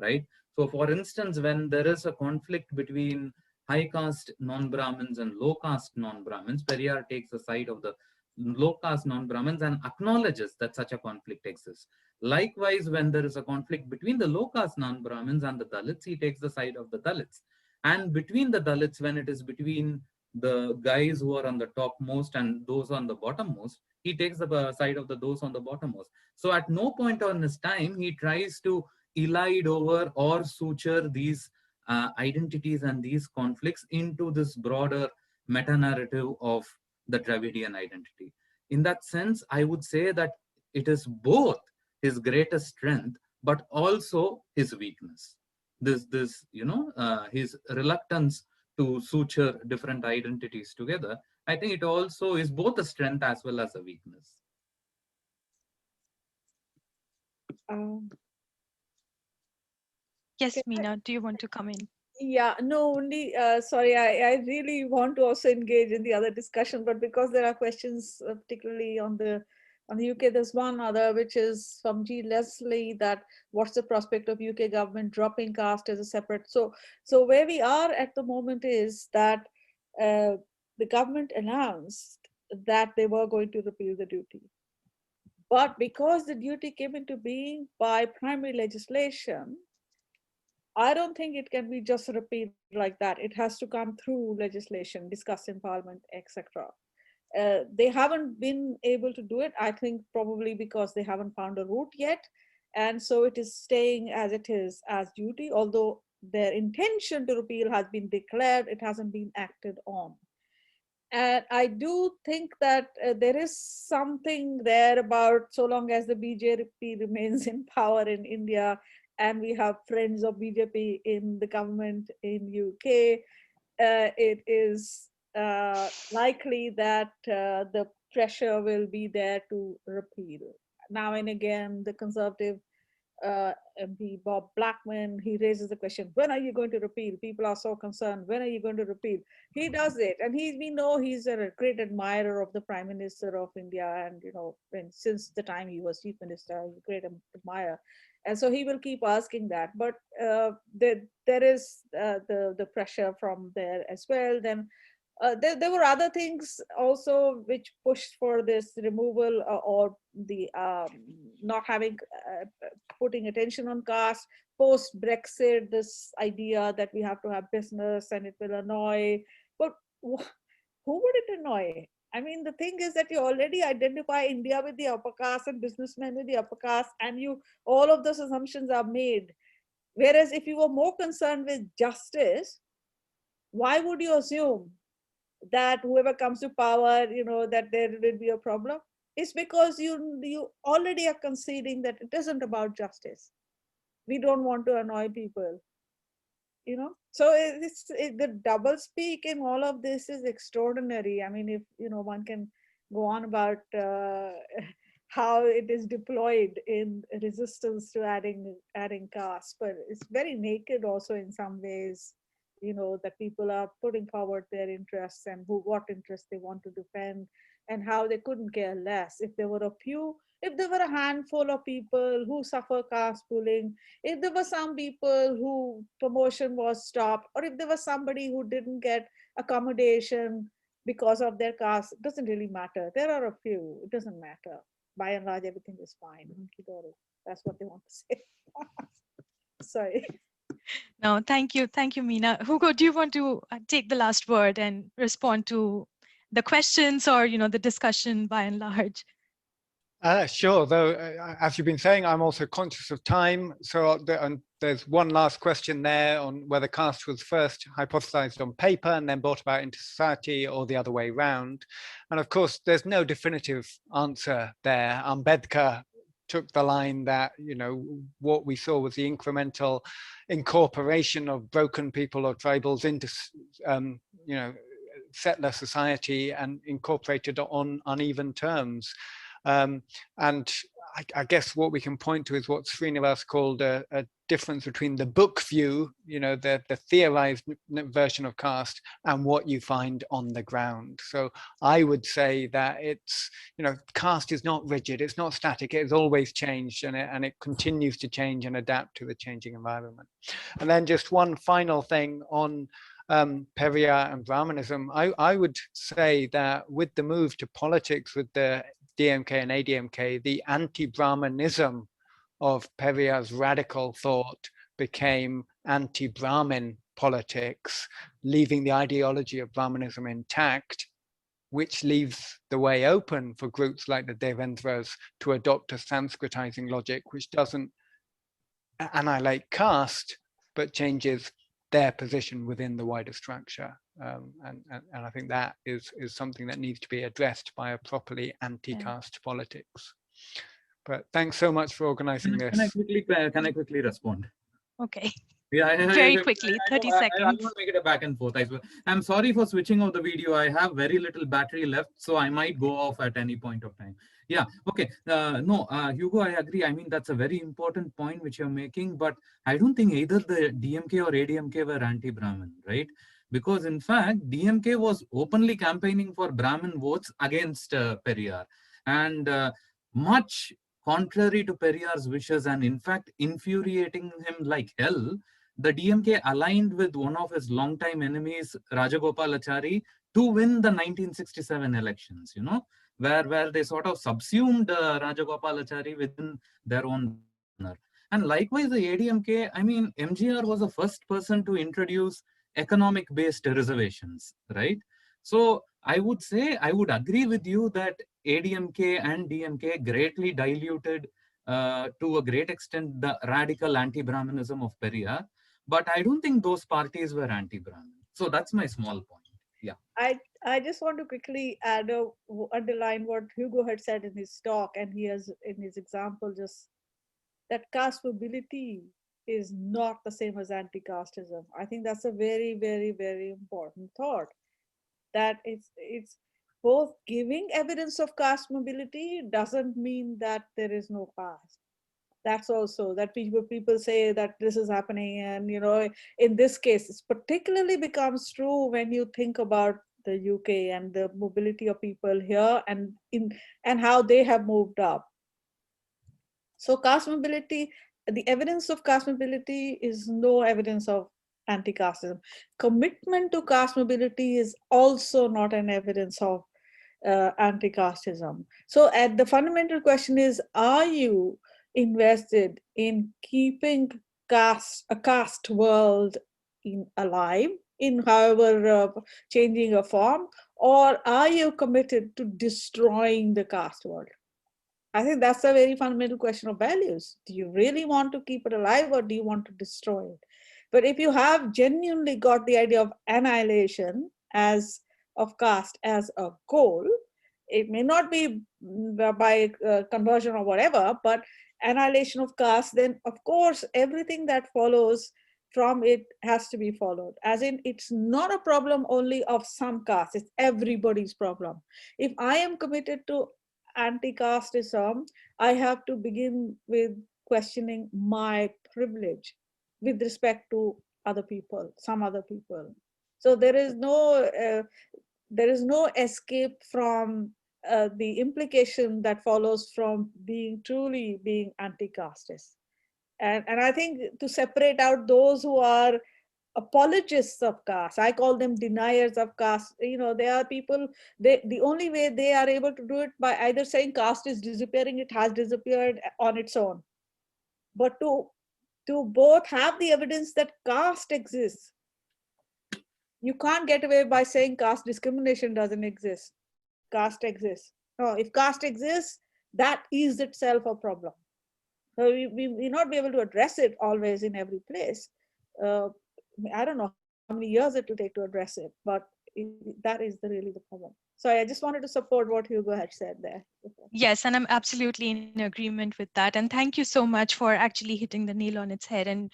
Speaker 2: right? So for instance, when there is a conflict between high caste non-Brahmins and low caste non-Brahmins, Periyar takes the side of the low caste non-Brahmins and acknowledges that such a conflict exists. Likewise, when there is a conflict between the low caste non-Brahmins and the Dalits, he takes the side of the Dalits. And between the Dalits, when it is between the guys who are on the topmost and those on the bottommost, he takes the side of those on the bottommost. So at no point on his time, he tries to elide over or suture these identities and these conflicts into this broader meta-narrative of the Dravidian identity. In that sense, I would say that it is both his greatest strength, but also his weakness. His reluctance to suture different identities together, I think it also is both a strength as well as a weakness.
Speaker 1: Yes, Meena, do you want to come in?
Speaker 3: Yeah, no, only, sorry, I really want to also engage in the other discussion, but because there are questions, particularly on the UK, there's one other, which is from G. Leslie, that what's the prospect of UK government dropping caste as a separate? So where we are at the moment is that the government announced that they were going to repeal the duty. But because the duty came into being by primary legislation, I don't think it can be just repealed like that. It has to come through legislation, discussed in parliament, etc. They haven't been able to do it, I think probably because they haven't found a route yet. And so it is staying as it is as duty, although their intention to repeal has been declared, it hasn't been acted on. And I do think that there is something there about, so long as the BJP remains in power in India, and we have friends of BJP in the government in UK, it is likely that the pressure will be there to repeal. Now and again, the Conservative MP Bob Blackman, he raises the question, when are you going to repeal? People are so concerned, when are you going to repeal? He does it, and we know he's a great admirer of the Prime Minister of India, and since the time he was Chief Minister, he's a great admirer. And so he will keep asking that, but there is the pressure from there as well. Then there were other things also which pushed for this removal or the not having putting attention on caste. Post Brexit, this idea that we have to have business and it will annoy, but who would it annoy? I mean, the thing is that you already identify India with the upper caste and businessmen with the upper caste, and all of those assumptions are made. Whereas if you were more concerned with justice, why would you assume that whoever comes to power, that there will be a problem? It's because you already are conceding that it isn't about justice. We don't want to annoy people. So the double speak in all of this is extraordinary. I mean, if one can go on about how it is deployed in resistance to adding caste, but it's very naked also in some ways. That people are putting forward their interests and what interests they want to defend, and how they couldn't care less if there were a handful of people who suffer caste bullying, if there were some people who promotion was stopped, or if there was somebody who didn't get accommodation because of their caste. It doesn't really matter. There are a few. It doesn't matter. By and large, everything is fine. That's what they want to say. Sorry.
Speaker 1: No, thank you, Meena. Hugo, do you want to take the last word and respond to the questions or the discussion by and large?
Speaker 4: Sure, though, as you've been saying, I'm also conscious of time. So there's one last question there on whether caste was first hypothesized on paper and then brought about into society, or the other way round. And of course, there's no definitive answer there. Ambedkar took the line that, you know, what we saw was the incremental incorporation of broken people or tribals into, you know, settler society and incorporated on uneven terms. And I guess what we can point to is what Srinivas called a difference between the book view, you know, the theorized version of caste, and what you find on the ground. So I would say that it's, you know, caste is not rigid, it's not static, it has always changed, and it continues to change and adapt to the changing environment. And then just one final thing on Periyar and Brahmanism. I would say that with the move to politics with the DMK and ADMK, the anti-Brahmanism of Periyar's radical thought became anti-Brahmin politics, leaving the ideology of Brahmanism intact, which leaves the way open for groups like the Devendras to adopt a Sanskritizing logic, which doesn't annihilate caste, but changes their position within the wider structure. And I think that is something that needs to be addressed by a properly anti-caste politics. But thanks so much for organizing this.
Speaker 2: Can I quickly respond?
Speaker 1: Okay.
Speaker 2: Yeah,
Speaker 1: very quickly, 30 seconds.
Speaker 2: I won't make it a back and forth. I'm sorry for switching off the video. I have very little battery left, so I might go off at any point of time. Yeah, okay. No, Hugo, I agree. I mean, that's a very important point which you're making, but I don't think either the DMK or ADMK were anti-Brahmin, right? Because in fact, DMK was openly campaigning for Brahmin votes against Periyar. And much contrary to Periyar's wishes, and in fact, infuriating him like hell, the DMK aligned with one of his longtime enemies, Rajagopalachari, to win the 1967 elections, you know, where they sort of subsumed Rajagopalachari within their own banner. And likewise, the ADMK, I mean, MGR was the first person to introduce economic-based reservations, right? So I would say, I would agree with you that ADMK and DMK greatly diluted to a great extent the radical anti-Brahminism of Periyar. But I don't think those parties were anti-Brahmin. So that's my small point. Yeah.
Speaker 3: I just want to quickly underline what Hugo had said in his talk, and he has in his example just that caste mobility is not the same as anti-casteism. I think that's a very, very, very important thought. That it's both giving evidence of caste mobility doesn't mean that there is no caste. That's also that people say that this is happening, and you know, in this case, it particularly becomes true when you think about the UK and the mobility of people here and how they have moved up. So caste mobility, the evidence of caste mobility is no evidence of anti-casteism. Commitment to caste mobility is also not an evidence of anti-casteism. So at the fundamental question is, are you invested in keeping a caste world alive in however changing a form, or are you committed to destroying the caste world? I think that's a very fundamental question of values. Do you really want to keep it alive, or do you want to destroy it? But if you have genuinely got the idea of annihilation of caste as a goal, it may not be by conversion or whatever, but annihilation of caste, then of course everything that follows from it has to be followed. As in, it's not a problem only of some caste, it's everybody's problem. If I am committed to anti-casteism, I have to begin with questioning my privilege with respect to other people, some other people. So there is no escape from the implication that follows from truly being anti-casteist. And I think to separate out those who are apologists of caste, I call them deniers of caste. You know, they are people, the only way they are able to do it by either saying caste is disappearing, it has disappeared on its own. But to both have the evidence that caste exists, you can't get away by saying caste discrimination doesn't exist. Caste exists. No, if caste exists, that is itself a problem. So we may not be able to address it always in every place. I don't know how many years it will take to address it, but that is really the problem. So I just wanted to support what Hugo had said there.
Speaker 1: Yes, and I'm absolutely in agreement with that. And thank you so much for actually hitting the nail on its head and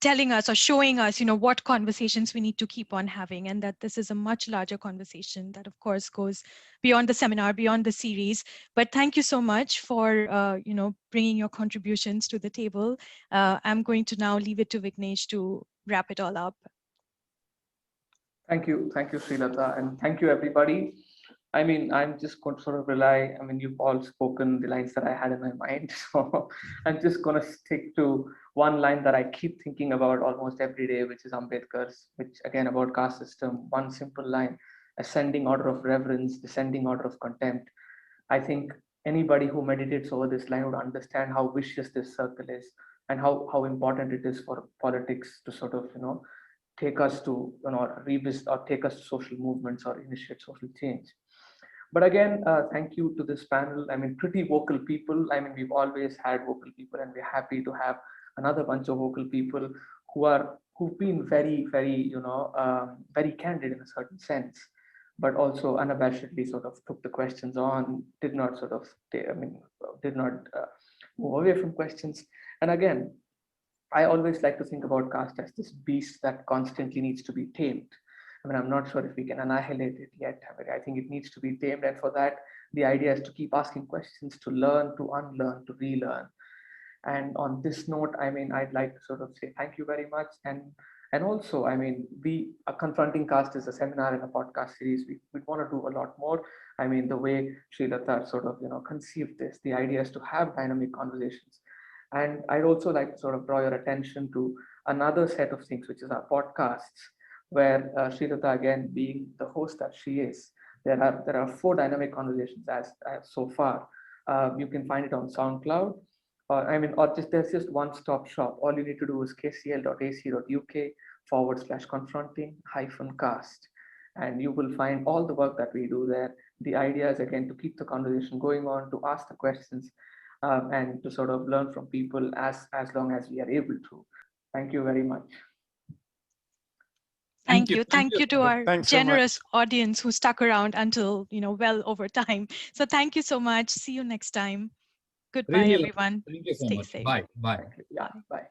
Speaker 1: telling us or showing us, what conversations we need to keep on having, and that this is a much larger conversation that, of course, goes beyond the seminar, beyond the series. But thank you so much for, bringing your contributions to the table. I'm going to now leave it to Vignesh to wrap it all up.
Speaker 5: Thank you, Srilata, and thank you, everybody. I mean, I'm just going to sort of rely, I mean, you've all spoken the lines that I had in my mind. So I'm just going to stick to one line that I keep thinking about almost every day, which is Ambedkar's, which again about caste system, one simple line: ascending order of reverence, descending order of contempt. I think anybody who meditates over this line would understand how vicious this circle is and how important it is for politics to sort of, take us to, revisit or take us to social movements or initiate social change. But again, thank you to this panel. I mean, pretty vocal people. I mean, we've always had vocal people, and we're happy to have another bunch of vocal people who've been very, very, very candid in a certain sense, but also unabashedly sort of took the questions on, did not sort of, did not move away from questions. And again, I always like to think about caste as this beast that constantly needs to be tamed. I mean, I'm not sure if we can annihilate it yet. I think it needs to be tamed. And for that, the idea is to keep asking questions, to learn, to unlearn, to relearn. And on this note, I mean, I'd like to sort of say thank you very much. And also, I mean, we are Confronting Caste is a seminar and a podcast series. We want to do a lot more. I mean, the way Srilata sort of, conceived this, the idea is to have dynamic conversations. And I'd also like to sort of draw your attention to another set of things, which is our podcasts, where Srilata, again, being the host that she is, there are 4 dynamic conversations as so far. You can find it on SoundCloud, or there's just one-stop shop. All you need to do is kcl.ac.uk/confronting-caste, and you will find all the work that we do there. The idea is, again, to keep the conversation going on, to ask the questions, and to sort of learn from people as long as we are able to. Thank you very much.
Speaker 1: Thank you. Thank you to our
Speaker 4: Thanks
Speaker 1: generous
Speaker 4: so
Speaker 1: audience who stuck around until, well over time. So thank you so much. See you next time. Goodbye,
Speaker 2: Really,
Speaker 1: everyone.
Speaker 2: thank you so
Speaker 1: Stay
Speaker 2: much.
Speaker 1: safe.
Speaker 2: Bye. Bye.
Speaker 5: Thank you. Yeah, bye.